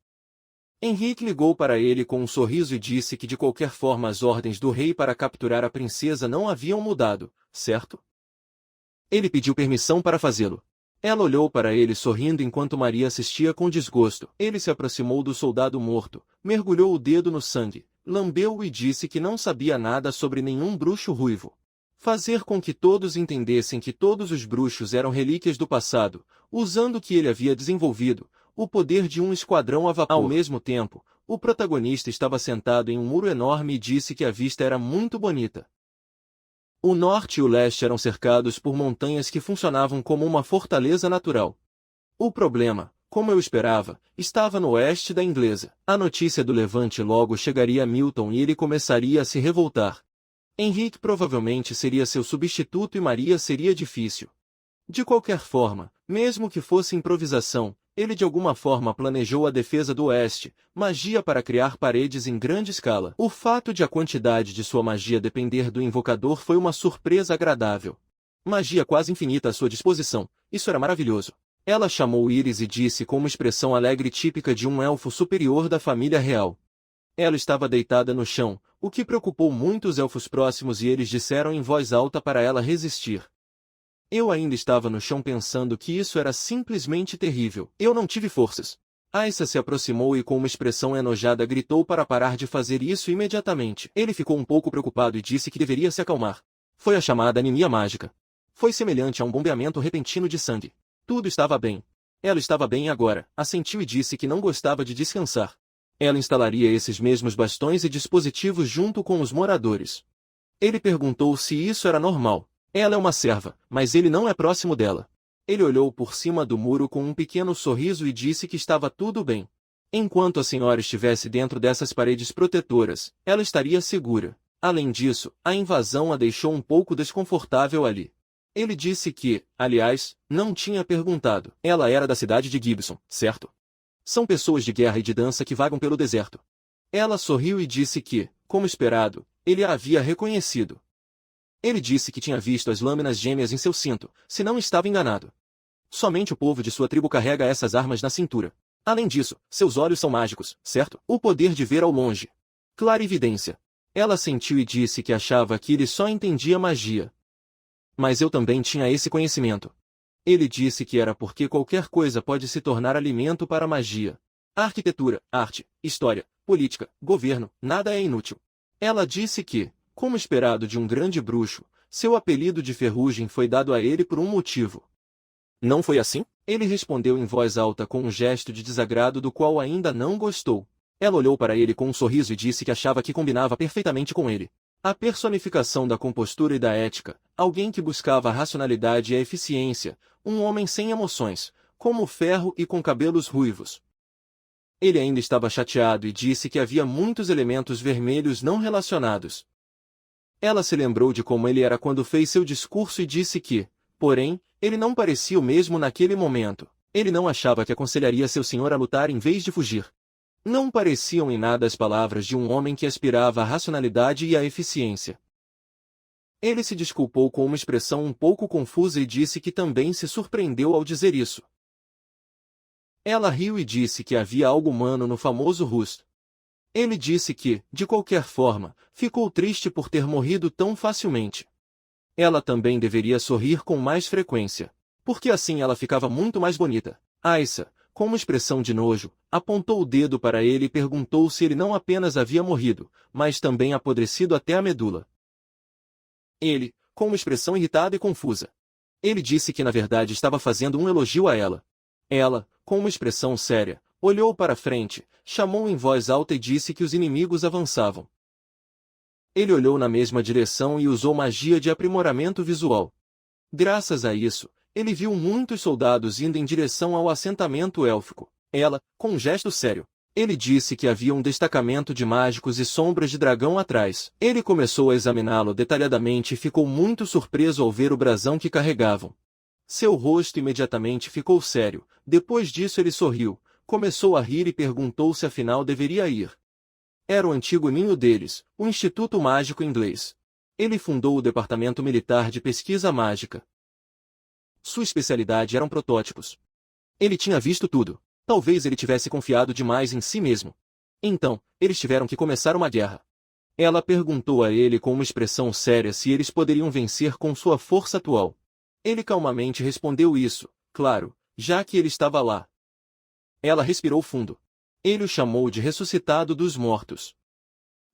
Henrique ligou para ele com um sorriso e disse que de qualquer forma as ordens do rei para capturar a princesa não haviam mudado, certo? Ele pediu permissão para fazê-lo. Ela olhou para ele sorrindo enquanto Maria assistia com desgosto. Ele se aproximou do soldado morto, mergulhou o dedo no sangue, lambeu-o e disse que não sabia nada sobre nenhum bruxo ruivo. Fazer com que todos entendessem que todos os bruxos eram relíquias do passado, usando o que ele havia desenvolvido, o poder de um esquadrão a vapor. Ao mesmo tempo, o protagonista estava sentado em um muro enorme e disse que a vista era muito bonita. O norte e o leste eram cercados por montanhas que funcionavam como uma fortaleza natural. O problema, como eu esperava, estava no oeste da Inglesa. A notícia do levante logo chegaria a Milton e ele começaria a se revoltar. Henrique provavelmente seria seu substituto e Maria seria difícil. De qualquer forma, mesmo que fosse improvisação, ele de alguma forma planejou a defesa do oeste, magia para criar paredes em grande escala. O fato de a quantidade de sua magia depender do invocador foi uma surpresa agradável. Magia quase infinita à sua disposição, isso era maravilhoso. Ela chamou Iris e disse com uma expressão alegre típica de um elfo superior da família real. Ela estava deitada no chão, o que preocupou muito os elfos próximos e eles disseram em voz alta para ela resistir. Eu ainda estava no chão pensando que isso era simplesmente terrível. Eu não tive forças. Aissa se aproximou e com uma expressão enojada gritou para parar de fazer isso imediatamente. Ele ficou um pouco preocupado e disse que deveria se acalmar. Foi a chamada anemia mágica. Foi semelhante a um bombeamento repentino de sangue. Tudo estava bem. Ela estava bem agora, assentiu e disse que não gostava de descansar. Ela instalaria esses mesmos bastões e dispositivos junto com os moradores. Ele perguntou se isso era normal. Ela é uma serva, mas ele não é próximo dela. Ele olhou por cima do muro com um pequeno sorriso e disse que estava tudo bem. Enquanto a senhora estivesse dentro dessas paredes protetoras, ela estaria segura. Além disso, a invasão a deixou um pouco desconfortável ali. Ele disse que, aliás, não tinha perguntado. Ela era da cidade de Gibson, certo? São pessoas de guerra e de dança que vagam pelo deserto. Ela sorriu e disse que, como esperado, ele a havia reconhecido. Ele disse que tinha visto as lâminas gêmeas em seu cinto, se não estava enganado. Somente o povo de sua tribo carrega essas armas na cintura. Além disso, seus olhos são mágicos, certo? O poder de ver ao longe. Clarividência. Ela sentiu e disse que achava que ele só entendia magia. Mas eu também tinha esse conhecimento. Ele disse que era porque qualquer coisa pode se tornar alimento para a magia. Arquitetura, arte, história, política, governo, nada é inútil. Ela disse que, como esperado de um grande bruxo, seu apelido de Ferrugem foi dado a ele por um motivo. Não foi assim? Ele respondeu em voz alta com um gesto de desagrado do qual ainda não gostou. Ela olhou para ele com um sorriso e disse que achava que combinava perfeitamente com ele. A personificação da compostura e da ética, alguém que buscava a racionalidade e a eficiência, um homem sem emoções, como o ferro e com cabelos ruivos. Ele ainda estava chateado e disse que havia muitos elementos vermelhos não relacionados. Ela se lembrou de como ele era quando fez seu discurso e disse que, porém, ele não parecia o mesmo naquele momento. Ele não achava que aconselharia seu senhor a lutar em vez de fugir. Não pareciam em nada as palavras de um homem que aspirava à racionalidade e à eficiência. Ele se desculpou com uma expressão um pouco confusa e disse que também se surpreendeu ao dizer isso. Ela riu e disse que havia algo humano no famoso Rust. Ele disse que, de qualquer forma, ficou triste por ter morrido tão facilmente. Ela também deveria sorrir com mais frequência, porque assim ela ficava muito mais bonita. Aissa, com uma expressão de nojo, apontou o dedo para ele e perguntou se ele não apenas havia morrido, mas também apodrecido até a medula. Ele, com uma expressão irritada e confusa. Ele disse que na verdade estava fazendo um elogio a ela. Ela, com uma expressão séria, olhou para frente, chamou em voz alta e disse que os inimigos avançavam. Ele olhou na mesma direção e usou magia de aprimoramento visual. Graças a isso, ele viu muitos soldados indo em direção ao assentamento élfico. Ela, com um gesto sério. Ele disse que havia um destacamento de mágicos e sombras de dragão atrás. Ele começou a examiná-lo detalhadamente e ficou muito surpreso ao ver o brasão que carregavam. Seu rosto imediatamente ficou sério. Depois disso ele sorriu, começou a rir e perguntou se afinal deveria ir. Era o antigo ninho deles, o Instituto Mágico Inglês. Ele fundou o Departamento Militar de Pesquisa Mágica. Sua especialidade eram protótipos. Ele tinha visto tudo. Talvez ele tivesse confiado demais em si mesmo. Então, eles tiveram que começar uma guerra. Ela perguntou a ele com uma expressão séria se eles poderiam vencer com sua força atual. Ele calmamente respondeu isso, claro, já que ele estava lá. Ela respirou fundo. Ele o chamou de ressuscitado dos mortos.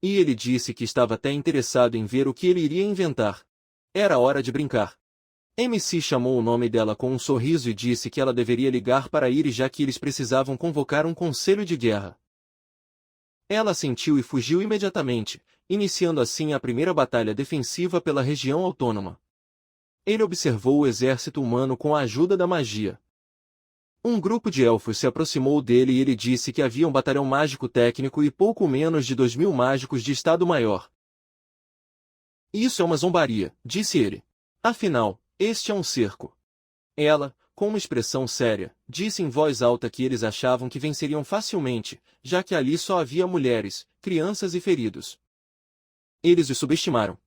E ele disse que estava até interessado em ver o que ele iria inventar. Era hora de brincar. MC chamou o nome dela com um sorriso e disse que ela deveria ligar para Iris já que eles precisavam convocar um conselho de guerra. Ela assentiu e fugiu imediatamente, iniciando assim a primeira batalha defensiva pela região autônoma. Ele observou o exército humano com a ajuda da magia. Um grupo de elfos se aproximou dele e ele disse que havia um batalhão mágico técnico e pouco menos de 2000 mágicos de Estado-Maior. Isso é uma zombaria, disse ele. Afinal, este é um cerco. Ela, com uma expressão séria, disse em voz alta que eles achavam que venceriam facilmente, já que ali só havia mulheres, crianças e feridos. Eles os subestimaram.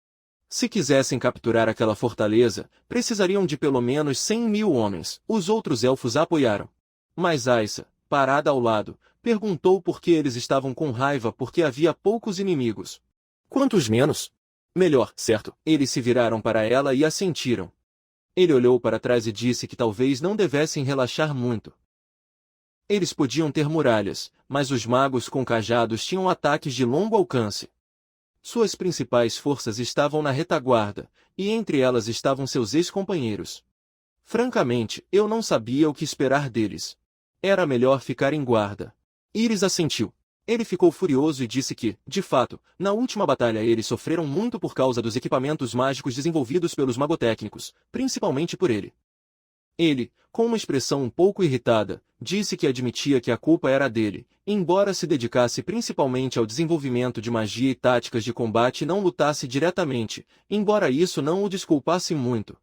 Se quisessem capturar aquela fortaleza, precisariam de pelo menos 100.000 homens. Os outros elfos a apoiaram. Mas Aissa, parada ao lado, perguntou por que eles estavam com raiva porque havia poucos inimigos. Quantos menos? Melhor, certo? Eles se viraram para ela e assentiram. Ele olhou para trás e disse que talvez não devessem relaxar muito. Eles podiam ter muralhas, mas os magos com cajados tinham ataques de longo alcance. Suas principais forças estavam na retaguarda, e entre elas estavam seus ex-companheiros. Francamente, eu não sabia o que esperar deles. Era melhor ficar em guarda. Iris assentiu. Ele ficou furioso e disse que, de fato, na última batalha eles sofreram muito por causa dos equipamentos mágicos desenvolvidos pelos magotécnicos, principalmente por ele. Ele, com uma expressão um pouco irritada, disse que admitia que a culpa era dele, embora se dedicasse principalmente ao desenvolvimento de magia e táticas de combate e não lutasse diretamente, embora isso não o desculpasse muito.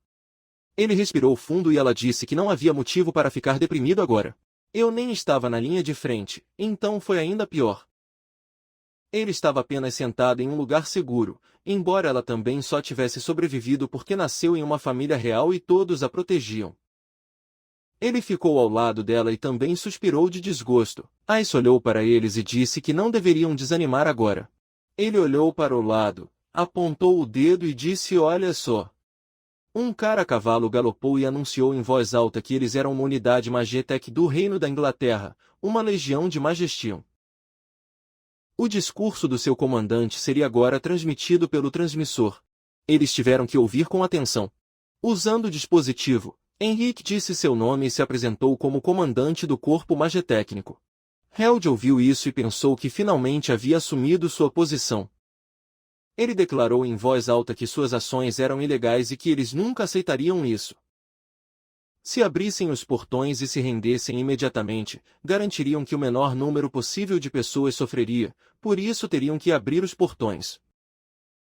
Ele respirou fundo e ela disse que não havia motivo para ficar deprimido agora. Eu nem estava na linha de frente, então foi ainda pior. Ele estava apenas sentado em um lugar seguro, embora ela também só tivesse sobrevivido porque nasceu em uma família real e todos a protegiam. Ele ficou ao lado dela e também suspirou de desgosto. Aissa olhou para eles e disse que não deveriam desanimar agora. Ele olhou para o lado, apontou o dedo e disse: olha só. Um cara a cavalo galopou e anunciou em voz alta que eles eram uma unidade Magitech do Reino da Inglaterra, uma legião de Majestium. O discurso do seu comandante seria agora transmitido pelo transmissor. Eles tiveram que ouvir com atenção. Usando o dispositivo, Henrique disse seu nome e se apresentou como comandante do corpo magitécnico. Held ouviu isso e pensou que finalmente havia assumido sua posição. Ele declarou em voz alta que suas ações eram ilegais e que eles nunca aceitariam isso. Se abrissem os portões e se rendessem imediatamente, garantiriam que o menor número possível de pessoas sofreria, por isso teriam que abrir os portões.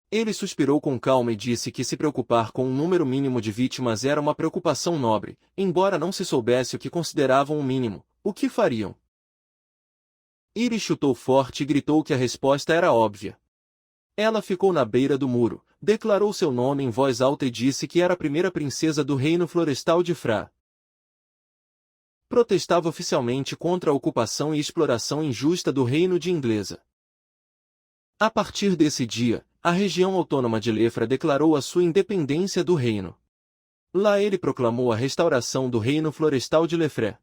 Ele suspirou com calma e disse que se preocupar com um número mínimo de vítimas era uma preocupação nobre, embora não se soubesse o que consideravam o mínimo, o que fariam. Iris chutou forte e gritou que a resposta era óbvia. Ela ficou na beira do muro, declarou seu nome em voz alta e disse que era a primeira princesa do Reino Florestal de Fra. Protestava oficialmente contra a ocupação e exploração injusta do Reino de Inglesa. A partir desse dia, a região autônoma de Lefra declarou a sua independência do reino. Lá ele proclamou a restauração do Reino Florestal de Lefra.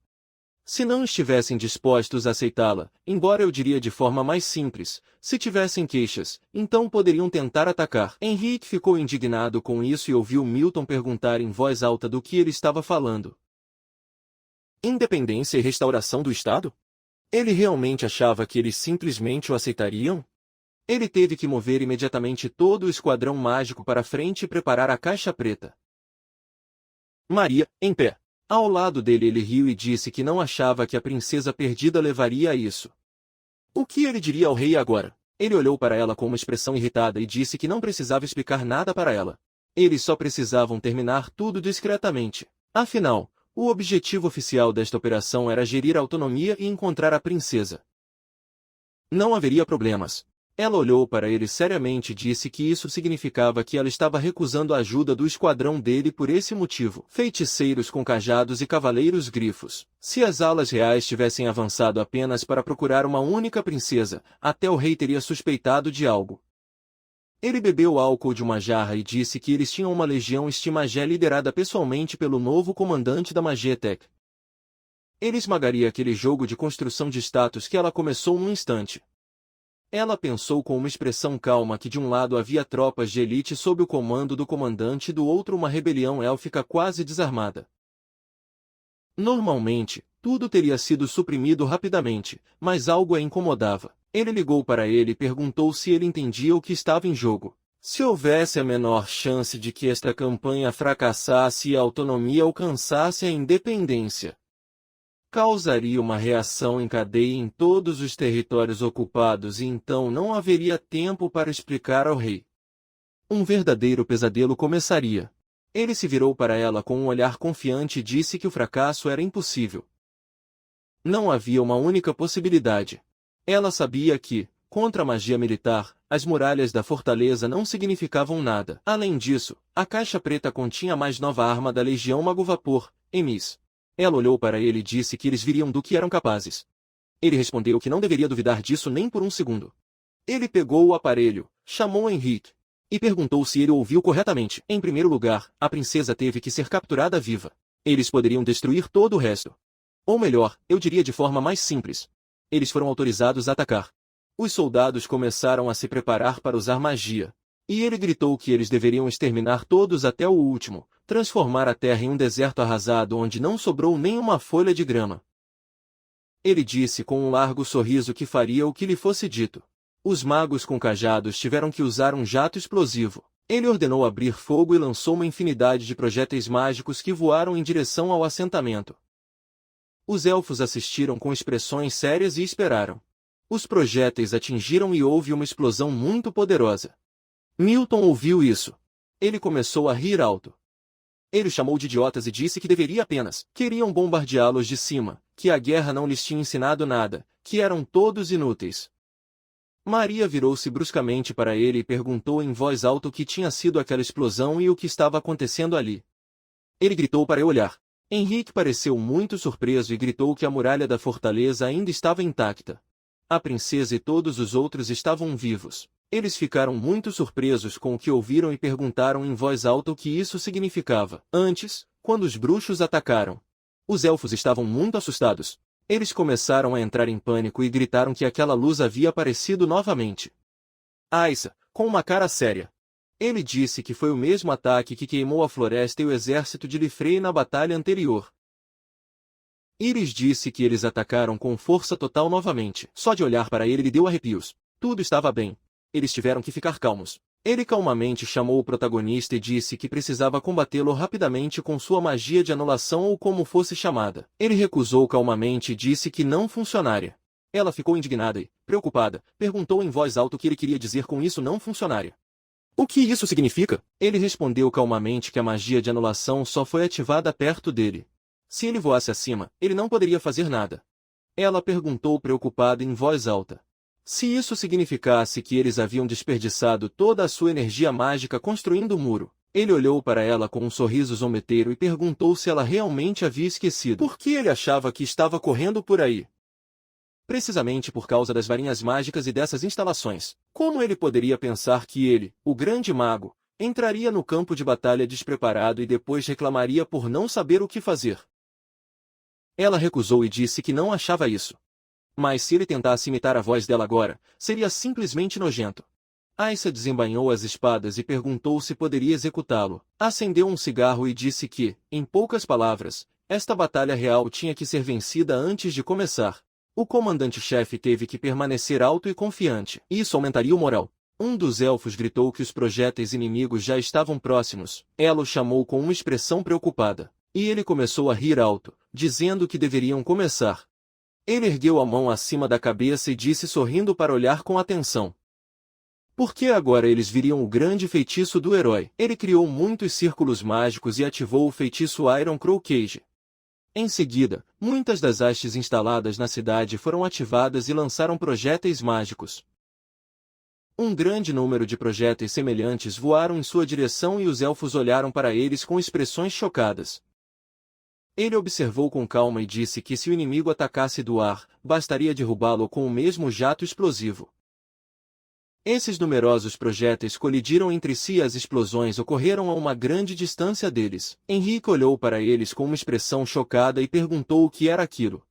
Se não estivessem dispostos a aceitá-la, embora eu diria de forma mais simples, se tivessem queixas, então poderiam tentar atacar. Henrique ficou indignado com isso e ouviu Milton perguntar em voz alta do que ele estava falando. Independência e restauração do Estado? Ele realmente achava que eles simplesmente o aceitariam? Ele teve que mover imediatamente todo o esquadrão mágico para frente e preparar a caixa preta. Maria, em pé. Ao lado dele ele riu e disse que não achava que a princesa perdida levaria a isso. O que ele diria ao rei agora? Ele olhou para ela com uma expressão irritada e disse que não precisava explicar nada para ela. Eles só precisavam terminar tudo discretamente. Afinal, o objetivo oficial desta operação era gerir a autonomia e encontrar a princesa. Não haveria problemas. Ela olhou para ele seriamente e disse que isso significava que ela estava recusando a ajuda do esquadrão dele por esse motivo. Feiticeiros com cajados e cavaleiros grifos. Se as alas reais tivessem avançado apenas para procurar uma única princesa, até o rei teria suspeitado de algo. Ele bebeu álcool de uma jarra e disse que eles tinham uma legião Estimagé liderada pessoalmente pelo novo comandante da Magietech. Ele esmagaria aquele jogo de construção de status que ela começou num instante. Ela pensou com uma expressão calma que de um lado havia tropas de elite sob o comando do comandante e do outro uma rebelião élfica quase desarmada. Normalmente, tudo teria sido suprimido rapidamente, mas algo a incomodava. Ele ligou para ele e perguntou se ele entendia o que estava em jogo. Se houvesse a menor chance de que esta campanha fracassasse e a autonomia alcançasse a independência, causaria uma reação em cadeia em todos os territórios ocupados e então não haveria tempo para explicar ao rei. Um verdadeiro pesadelo começaria. Ele se virou para ela com um olhar confiante e disse que o fracasso era impossível. Não havia uma única possibilidade. Ela sabia que, contra a magia militar, as muralhas da fortaleza não significavam nada. Além disso, a caixa preta continha a mais nova arma da Legião Mago-Vapor, Emis. Ela olhou para ele e disse que eles viriam do que eram capazes. Ele respondeu que não deveria duvidar disso nem por um segundo. Ele pegou o aparelho, chamou Henrique, e perguntou se ele ouviu corretamente. Em primeiro lugar, a princesa teve que ser capturada viva. Eles poderiam destruir todo o resto. Ou melhor, eu diria de forma mais simples. Eles foram autorizados a atacar. Os soldados começaram a se preparar para usar magia. E ele gritou que eles deveriam exterminar todos até o último, transformar a terra em um deserto arrasado onde não sobrou nem uma folha de grama. Ele disse com um largo sorriso que faria o que lhe fosse dito. Os magos com cajados tiveram que usar um jato explosivo. Ele ordenou abrir fogo e lançou uma infinidade de projéteis mágicos que voaram em direção ao assentamento. Os elfos assistiram com expressões sérias e esperaram. Os projéteis atingiram e houve uma explosão muito poderosa. Milton ouviu isso. Ele começou a rir alto. Ele os chamou de idiotas e disse que deveria apenas. Queriam bombardeá-los de cima, que a guerra não lhes tinha ensinado nada, que eram todos inúteis. Maria virou-se bruscamente para ele e perguntou em voz alta o que tinha sido aquela explosão e o que estava acontecendo ali. Ele gritou para eu olhar. Henrique pareceu muito surpreso e gritou que a muralha da fortaleza ainda estava intacta. A princesa e todos os outros estavam vivos. Eles ficaram muito surpresos com o que ouviram e perguntaram em voz alta o que isso significava. Antes, quando os bruxos atacaram, os elfos estavam muito assustados. Eles começaram a entrar em pânico e gritaram que aquela luz havia aparecido novamente. Aissa, com uma cara séria. Ele disse que foi o mesmo ataque que queimou a floresta e o exército de Lifrei na batalha anterior. Iris disse que eles atacaram com força total novamente. Só de olhar para ele lhe deu arrepios. Tudo estava bem. Eles tiveram que ficar calmos. Ele calmamente chamou o protagonista e disse que precisava combatê-lo rapidamente com sua magia de anulação ou como fosse chamada. Ele recusou calmamente e disse que não funcionaria. Ela ficou indignada e, preocupada, perguntou em voz alta o que ele queria dizer com isso não funcionaria. O que isso significa? Ele respondeu calmamente que a magia de anulação só foi ativada perto dele. Se ele voasse acima, ele não poderia fazer nada. Ela perguntou preocupada em voz alta. Se isso significasse que eles haviam desperdiçado toda a sua energia mágica construindo o muro. Ele olhou para ela com um sorriso zombeteiro e perguntou se ela realmente havia esquecido. Por que ele achava que estava correndo por aí? Precisamente por causa das varinhas mágicas e dessas instalações. Como ele poderia pensar que ele, o grande mago, entraria no campo de batalha despreparado e depois reclamaria por não saber o que fazer? Ela recusou e disse que não achava isso. Mas se ele tentasse imitar a voz dela agora, seria simplesmente nojento. Aissa desembainhou as espadas e perguntou se poderia executá-lo. Acendeu um cigarro e disse que, em poucas palavras, esta batalha real tinha que ser vencida antes de começar. O comandante-chefe teve que permanecer alto e confiante. Isso aumentaria o moral. Um dos elfos gritou que os projéteis inimigos já estavam próximos. Ela o chamou com uma expressão preocupada. E ele começou a rir alto, dizendo que deveriam começar. Ele ergueu a mão acima da cabeça e disse sorrindo para olhar com atenção. Porque agora eles viriam o grande feitiço do herói. Ele criou muitos círculos mágicos e ativou o feitiço Iron Crow Cage. Em seguida, muitas das hastes instaladas na cidade foram ativadas e lançaram projéteis mágicos. Um grande número de projéteis semelhantes voaram em sua direção e os elfos olharam para eles com expressões chocadas. Ele observou com calma e disse que se o inimigo atacasse do ar, bastaria derrubá-lo com o mesmo jato explosivo. Esses numerosos projéteis colidiram entre si e as explosões ocorreram a uma grande distância deles. Henrique olhou para eles com uma expressão chocada e perguntou o que era aquilo.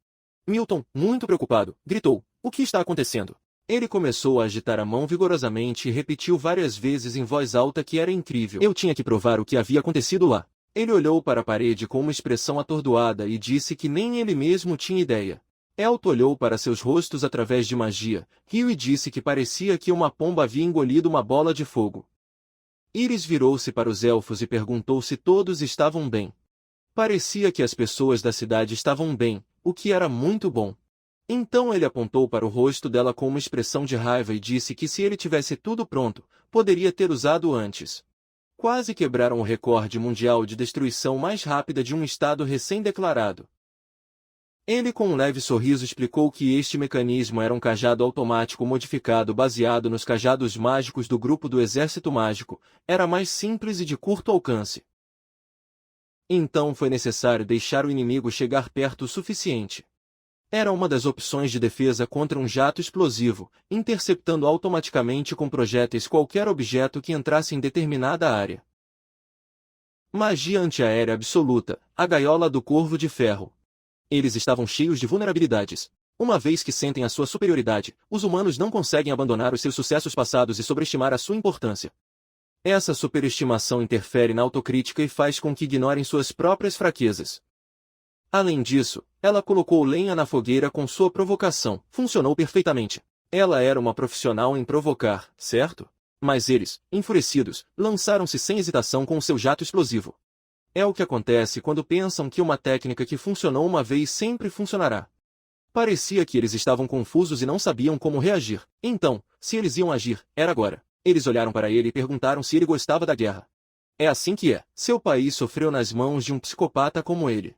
Milton, muito preocupado, gritou, o que está acontecendo? Ele começou a agitar a mão vigorosamente e repetiu várias vezes em voz alta que era incrível. Eu tinha que provar o que havia acontecido lá. Ele olhou para a parede com uma expressão atordoada e disse que nem ele mesmo tinha ideia. Elton olhou para seus rostos através de magia, riu e disse que parecia que uma pomba havia engolido uma bola de fogo. Iris virou-se para os elfos e perguntou se todos estavam bem. Parecia que as pessoas da cidade estavam bem, o que era muito bom. Então ele apontou para o rosto dela com uma expressão de raiva e disse que se ele tivesse tudo pronto, poderia ter usado antes. Quase quebraram o recorde mundial de destruição mais rápida de um estado recém-declarado. Ele com um leve sorriso explicou que este mecanismo era um cajado automático modificado baseado nos cajados mágicos do grupo do Exército Mágico, era mais simples e de curto alcance. Então foi necessário deixar o inimigo chegar perto o suficiente. Era uma das opções de defesa contra um jato explosivo, interceptando automaticamente com projéteis qualquer objeto que entrasse em determinada área. Magia antiaérea absoluta, a gaiola do Corvo de Ferro. Eles estavam cheios de vulnerabilidades. Uma vez que sentem a sua superioridade, os humanos não conseguem abandonar os seus sucessos passados e sobreestimar a sua importância. Essa superestimação interfere na autocrítica e faz com que ignorem suas próprias fraquezas. Além disso, ela colocou lenha na fogueira com sua provocação. Funcionou perfeitamente. Ela era uma profissional em provocar, certo? Mas eles, enfurecidos, lançaram-se sem hesitação com o seu jato explosivo. É o que acontece quando pensam que uma técnica que funcionou uma vez sempre funcionará. Parecia que eles estavam confusos e não sabiam como reagir. Então, se eles iam agir, era agora. Eles olharam para ele e perguntaram se ele gostava da guerra. É assim que é. Seu país sofreu nas mãos de um psicopata como ele.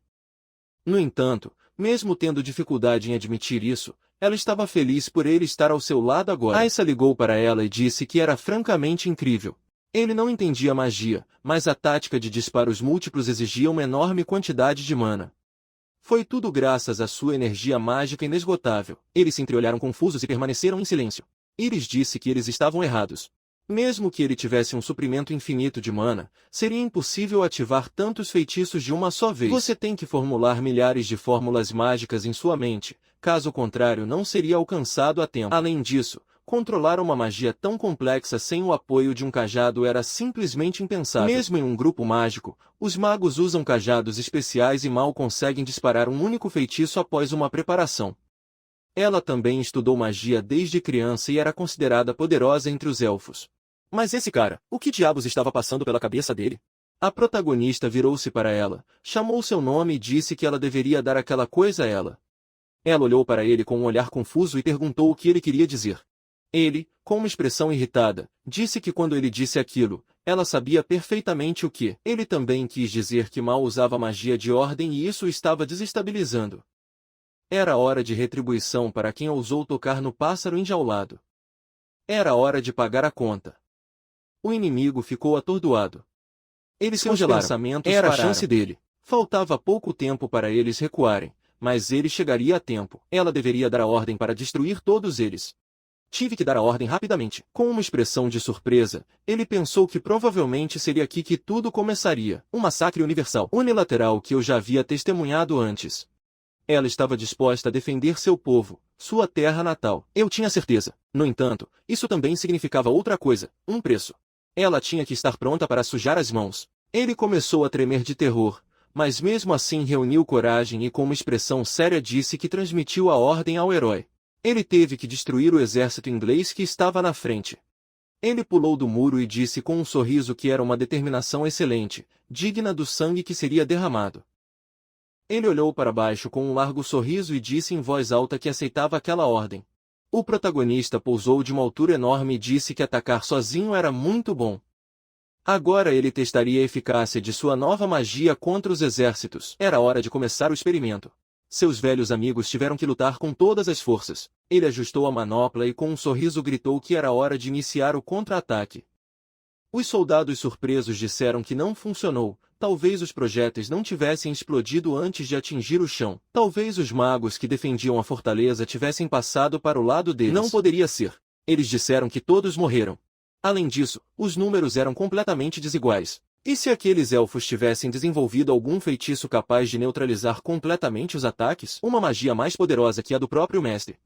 No entanto, mesmo tendo dificuldade em admitir isso, ela estava feliz por ele estar ao seu lado agora. Aissa ligou para ela e disse que era francamente incrível. Ele não entendia magia, mas a tática de disparos múltiplos exigia uma enorme quantidade de mana. Foi tudo graças à sua energia mágica inesgotável. Eles se entreolharam confusos e permaneceram em silêncio. Iris disse que eles estavam errados. Mesmo que ele tivesse um suprimento infinito de mana, seria impossível ativar tantos feitiços de uma só vez. Você tem que formular milhares de fórmulas mágicas em sua mente, caso contrário não seria alcançado a tempo. Além disso, controlar uma magia tão complexa sem o apoio de um cajado era simplesmente impensável. Mesmo em um grupo mágico, os magos usam cajados especiais e mal conseguem disparar um único feitiço após uma preparação. Ela também estudou magia desde criança e era considerada poderosa entre os elfos. Mas esse cara, o que diabos estava passando pela cabeça dele? A protagonista virou-se para ela, chamou seu nome e disse que ela deveria dar aquela coisa a ela. Ela olhou para ele com um olhar confuso e perguntou o que ele queria dizer. Ele, com uma expressão irritada, disse que quando ele disse aquilo, ela sabia perfeitamente o que. Ele também quis dizer que mal usava magia de ordem e isso o estava desestabilizando. Era hora de retribuição para quem ousou tocar no pássaro enjaulado. Era hora de pagar a conta. O inimigo ficou atordoado. Eles congelaram. Pensamentos era pararam. A chance dele. Faltava pouco tempo para eles recuarem, mas ele chegaria a tempo. Ela deveria dar a ordem para destruir todos eles. Tive que dar a ordem rapidamente. Com uma expressão de surpresa, ele pensou que provavelmente seria aqui que tudo começaria. Um massacre universal, unilateral que eu já havia testemunhado antes. Ela estava disposta a defender seu povo, sua terra natal. Eu tinha certeza. No entanto, isso também significava outra coisa, um preço. Ela tinha que estar pronta para sujar as mãos. Ele começou a tremer de terror, mas mesmo assim reuniu coragem e com uma expressão séria disse que transmitiu a ordem ao herói. Ele teve que destruir o exército inglês que estava na frente. Ele pulou do muro e disse com um sorriso que era uma determinação excelente, digna do sangue que seria derramado. Ele olhou para baixo com um largo sorriso e disse em voz alta que aceitava aquela ordem. O protagonista pousou de uma altura enorme e disse que atacar sozinho era muito bom. Agora ele testaria a eficácia de sua nova magia contra os exércitos. Era hora de começar o experimento. Seus velhos amigos tiveram que lutar com todas as forças. Ele ajustou a manopla e com um sorriso gritou que era hora de iniciar o contra-ataque. Os soldados surpresos disseram que não funcionou. Talvez os projéteis não tivessem explodido antes de atingir o chão. Talvez os magos que defendiam a fortaleza tivessem passado para o lado deles. Não poderia ser. Eles disseram que todos morreram. Além disso, os números eram completamente desiguais. E se aqueles elfos tivessem desenvolvido algum feitiço capaz de neutralizar completamente os ataques? Uma magia mais poderosa que a do próprio mestre.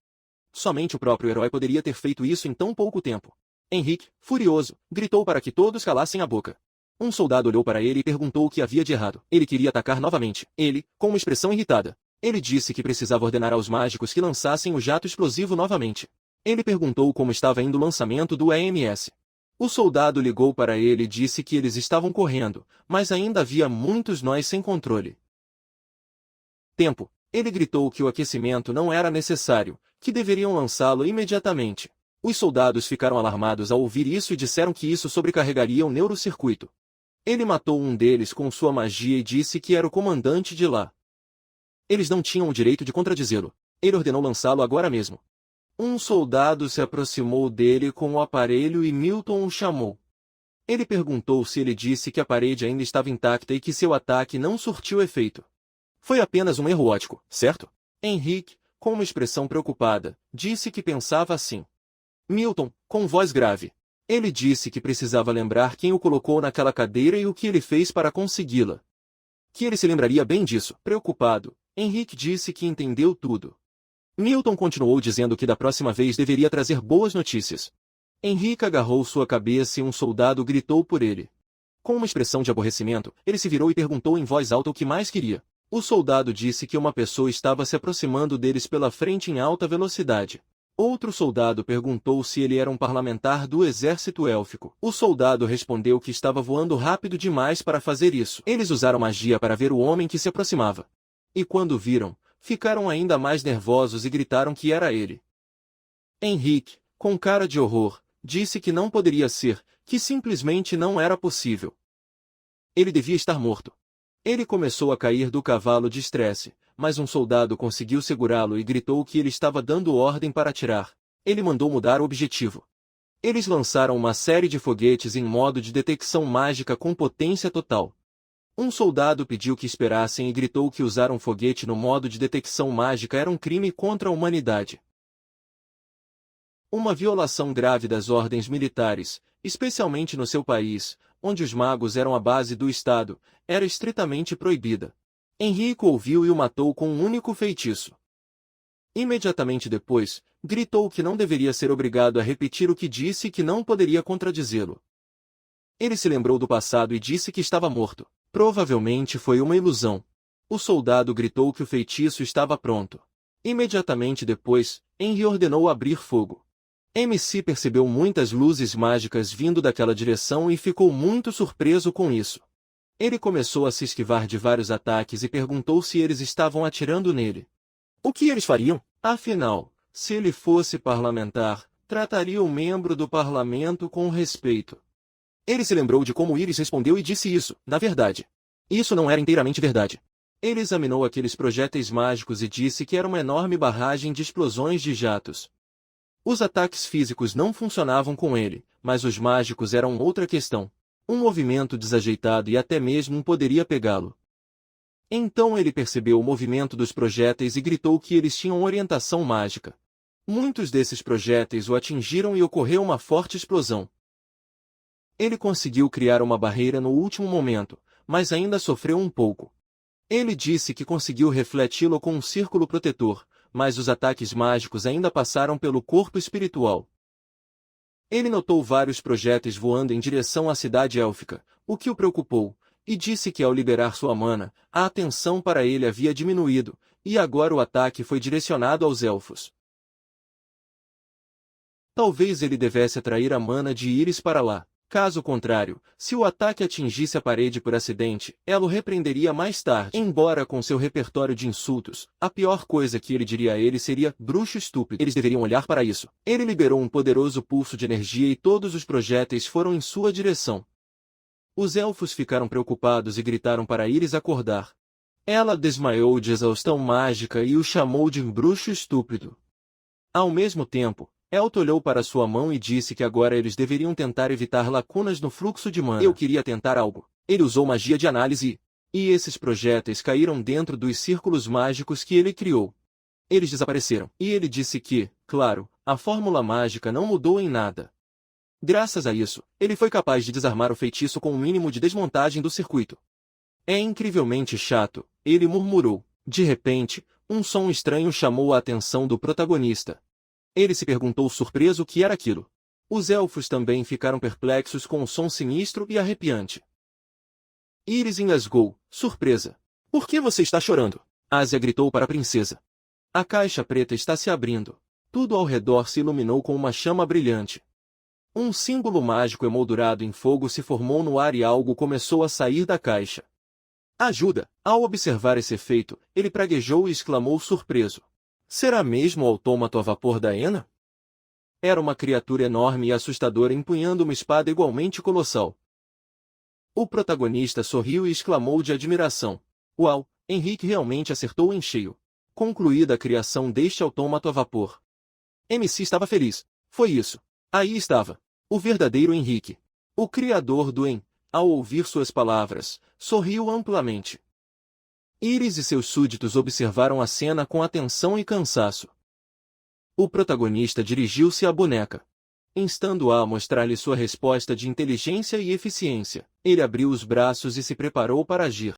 Somente o próprio herói poderia ter feito isso em tão pouco tempo. Henrique, furioso, gritou para que todos calassem a boca. Um soldado olhou para ele e perguntou o que havia de errado. Ele queria atacar novamente. Ele, com uma expressão irritada. Ele disse que precisava ordenar aos mágicos que lançassem o jato explosivo novamente. Ele perguntou como estava indo o lançamento do EMS. O soldado ligou para ele e disse que eles estavam correndo, mas ainda havia muitos nós sem controle. Tempo. Ele gritou que o aquecimento não era necessário, que deveriam lançá-lo imediatamente. Os soldados ficaram alarmados ao ouvir isso e disseram que isso sobrecarregaria o neurocircuito. Ele matou um deles com sua magia e disse que era o comandante de lá. Eles não tinham o direito de contradizê-lo. Ele ordenou lançá-lo agora mesmo. Um soldado se aproximou dele com o aparelho e Milton o chamou. Ele perguntou se ele disse que a parede ainda estava intacta e que seu ataque não surtiu efeito. Foi apenas um erro óptico, certo? Henrique, com uma expressão preocupada, disse que pensava assim. Milton, com voz grave. Ele disse que precisava lembrar quem o colocou naquela cadeira e o que ele fez para consegui-la. Que ele se lembraria bem disso. Preocupado, Henrique disse que entendeu tudo. Milton continuou dizendo que da próxima vez deveria trazer boas notícias. Henrique agarrou sua cabeça e um soldado gritou por ele. Com uma expressão de aborrecimento, ele se virou e perguntou em voz alta o que mais queria. O soldado disse que uma pessoa estava se aproximando deles pela frente em alta velocidade. Outro soldado perguntou se ele era um parlamentar do exército élfico. O soldado respondeu que estava voando rápido demais para fazer isso. Eles usaram magia para ver o homem que se aproximava. E quando viram, ficaram ainda mais nervosos e gritaram que era ele. Henrique, com cara de horror, disse que não poderia ser, que simplesmente não era possível. Ele devia estar morto. Ele começou a cair do cavalo de estresse, mas um soldado conseguiu segurá-lo e gritou que ele estava dando ordem para atirar. Ele mandou mudar o objetivo. Eles lançaram uma série de foguetes em modo de detecção mágica com potência total. Um soldado pediu que esperassem e gritou que usar um foguete no modo de detecção mágica era um crime contra a humanidade. Uma violação grave das ordens militares, especialmente no seu país, onde os magos eram a base do Estado, era estritamente proibida. Henrique ouviu e o matou com um único feitiço. Imediatamente depois, gritou que não deveria ser obrigado a repetir o que disse e que não poderia contradizê-lo. Ele se lembrou do passado e disse que estava morto. Provavelmente foi uma ilusão. O soldado gritou que o feitiço estava pronto. Imediatamente depois, Henry ordenou abrir fogo. MC percebeu muitas luzes mágicas vindo daquela direção e ficou muito surpreso com isso. Ele começou a se esquivar de vários ataques e perguntou se eles estavam atirando nele. O que eles fariam? Afinal, se ele fosse parlamentar, trataria o membro do parlamento com respeito. Ele se lembrou de como Iris respondeu e disse isso, na verdade. Isso não era inteiramente verdade. Ele examinou aqueles projéteis mágicos e disse que era uma enorme barragem de explosões de jatos. Os ataques físicos não funcionavam com ele, mas os mágicos eram outra questão. Um movimento desajeitado e até mesmo poderia pegá-lo. Então ele percebeu o movimento dos projéteis e gritou que eles tinham orientação mágica. Muitos desses projéteis o atingiram e ocorreu uma forte explosão. Ele conseguiu criar uma barreira no último momento, mas ainda sofreu um pouco. Ele disse que conseguiu refleti-lo com um círculo protetor, mas os ataques mágicos ainda passaram pelo corpo espiritual. Ele notou vários projéteis voando em direção à cidade élfica, o que o preocupou, e disse que ao liberar sua mana, a atenção para ele havia diminuído, e agora o ataque foi direcionado aos elfos. Talvez ele devesse atrair a mana de Iris para lá. Caso contrário, se o ataque atingisse a parede por acidente, ela o repreenderia mais tarde. Embora com seu repertório de insultos, a pior coisa que ele diria a ele seria bruxo estúpido. Eles deveriam olhar para isso. Ele liberou um poderoso pulso de energia e todos os projéteis foram em sua direção. Os elfos ficaram preocupados e gritaram para Iris acordar. Ela desmaiou de exaustão mágica e o chamou de bruxo estúpido. Ao mesmo tempo, Elt olhou para sua mão e disse que agora eles deveriam tentar evitar lacunas no fluxo de mana. Eu queria tentar algo. Ele usou magia de análise e esses projéteis caíram dentro dos círculos mágicos que ele criou. Eles desapareceram. E ele disse que, claro, A fórmula mágica não mudou em nada. Graças a isso, ele foi capaz de desarmar o feitiço com o mínimo de desmontagem do circuito. É incrivelmente chato, ele murmurou. De repente, um som estranho chamou a atenção do protagonista. Ele se perguntou surpreso o que era aquilo. Os elfos também ficaram perplexos com o som sinistro e arrepiante. Íris engasgou, surpresa. Por que você está chorando? Ásia gritou para a princesa. A caixa preta está se abrindo. Tudo ao redor se iluminou com uma chama brilhante. Um símbolo mágico emoldurado em fogo se formou no ar e algo começou a sair da caixa. Ajuda! Ao observar esse efeito, ele praguejou e exclamou surpreso. Será mesmo o autômato a vapor da Ena? Era uma criatura enorme e assustadora empunhando uma espada igualmente colossal. O protagonista sorriu e exclamou de admiração. Uau! Henrique realmente acertou em cheio. Concluída a criação deste autômato a vapor. MC estava feliz. Foi isso. Aí estava. O verdadeiro Henrique. O criador do En. Ao ouvir suas palavras, sorriu amplamente. Íris e seus súditos observaram a cena com atenção e cansaço. O protagonista dirigiu-se à boneca. Instando-a a mostrar-lhe sua resposta de inteligência e eficiência, ele abriu os braços e se preparou para agir.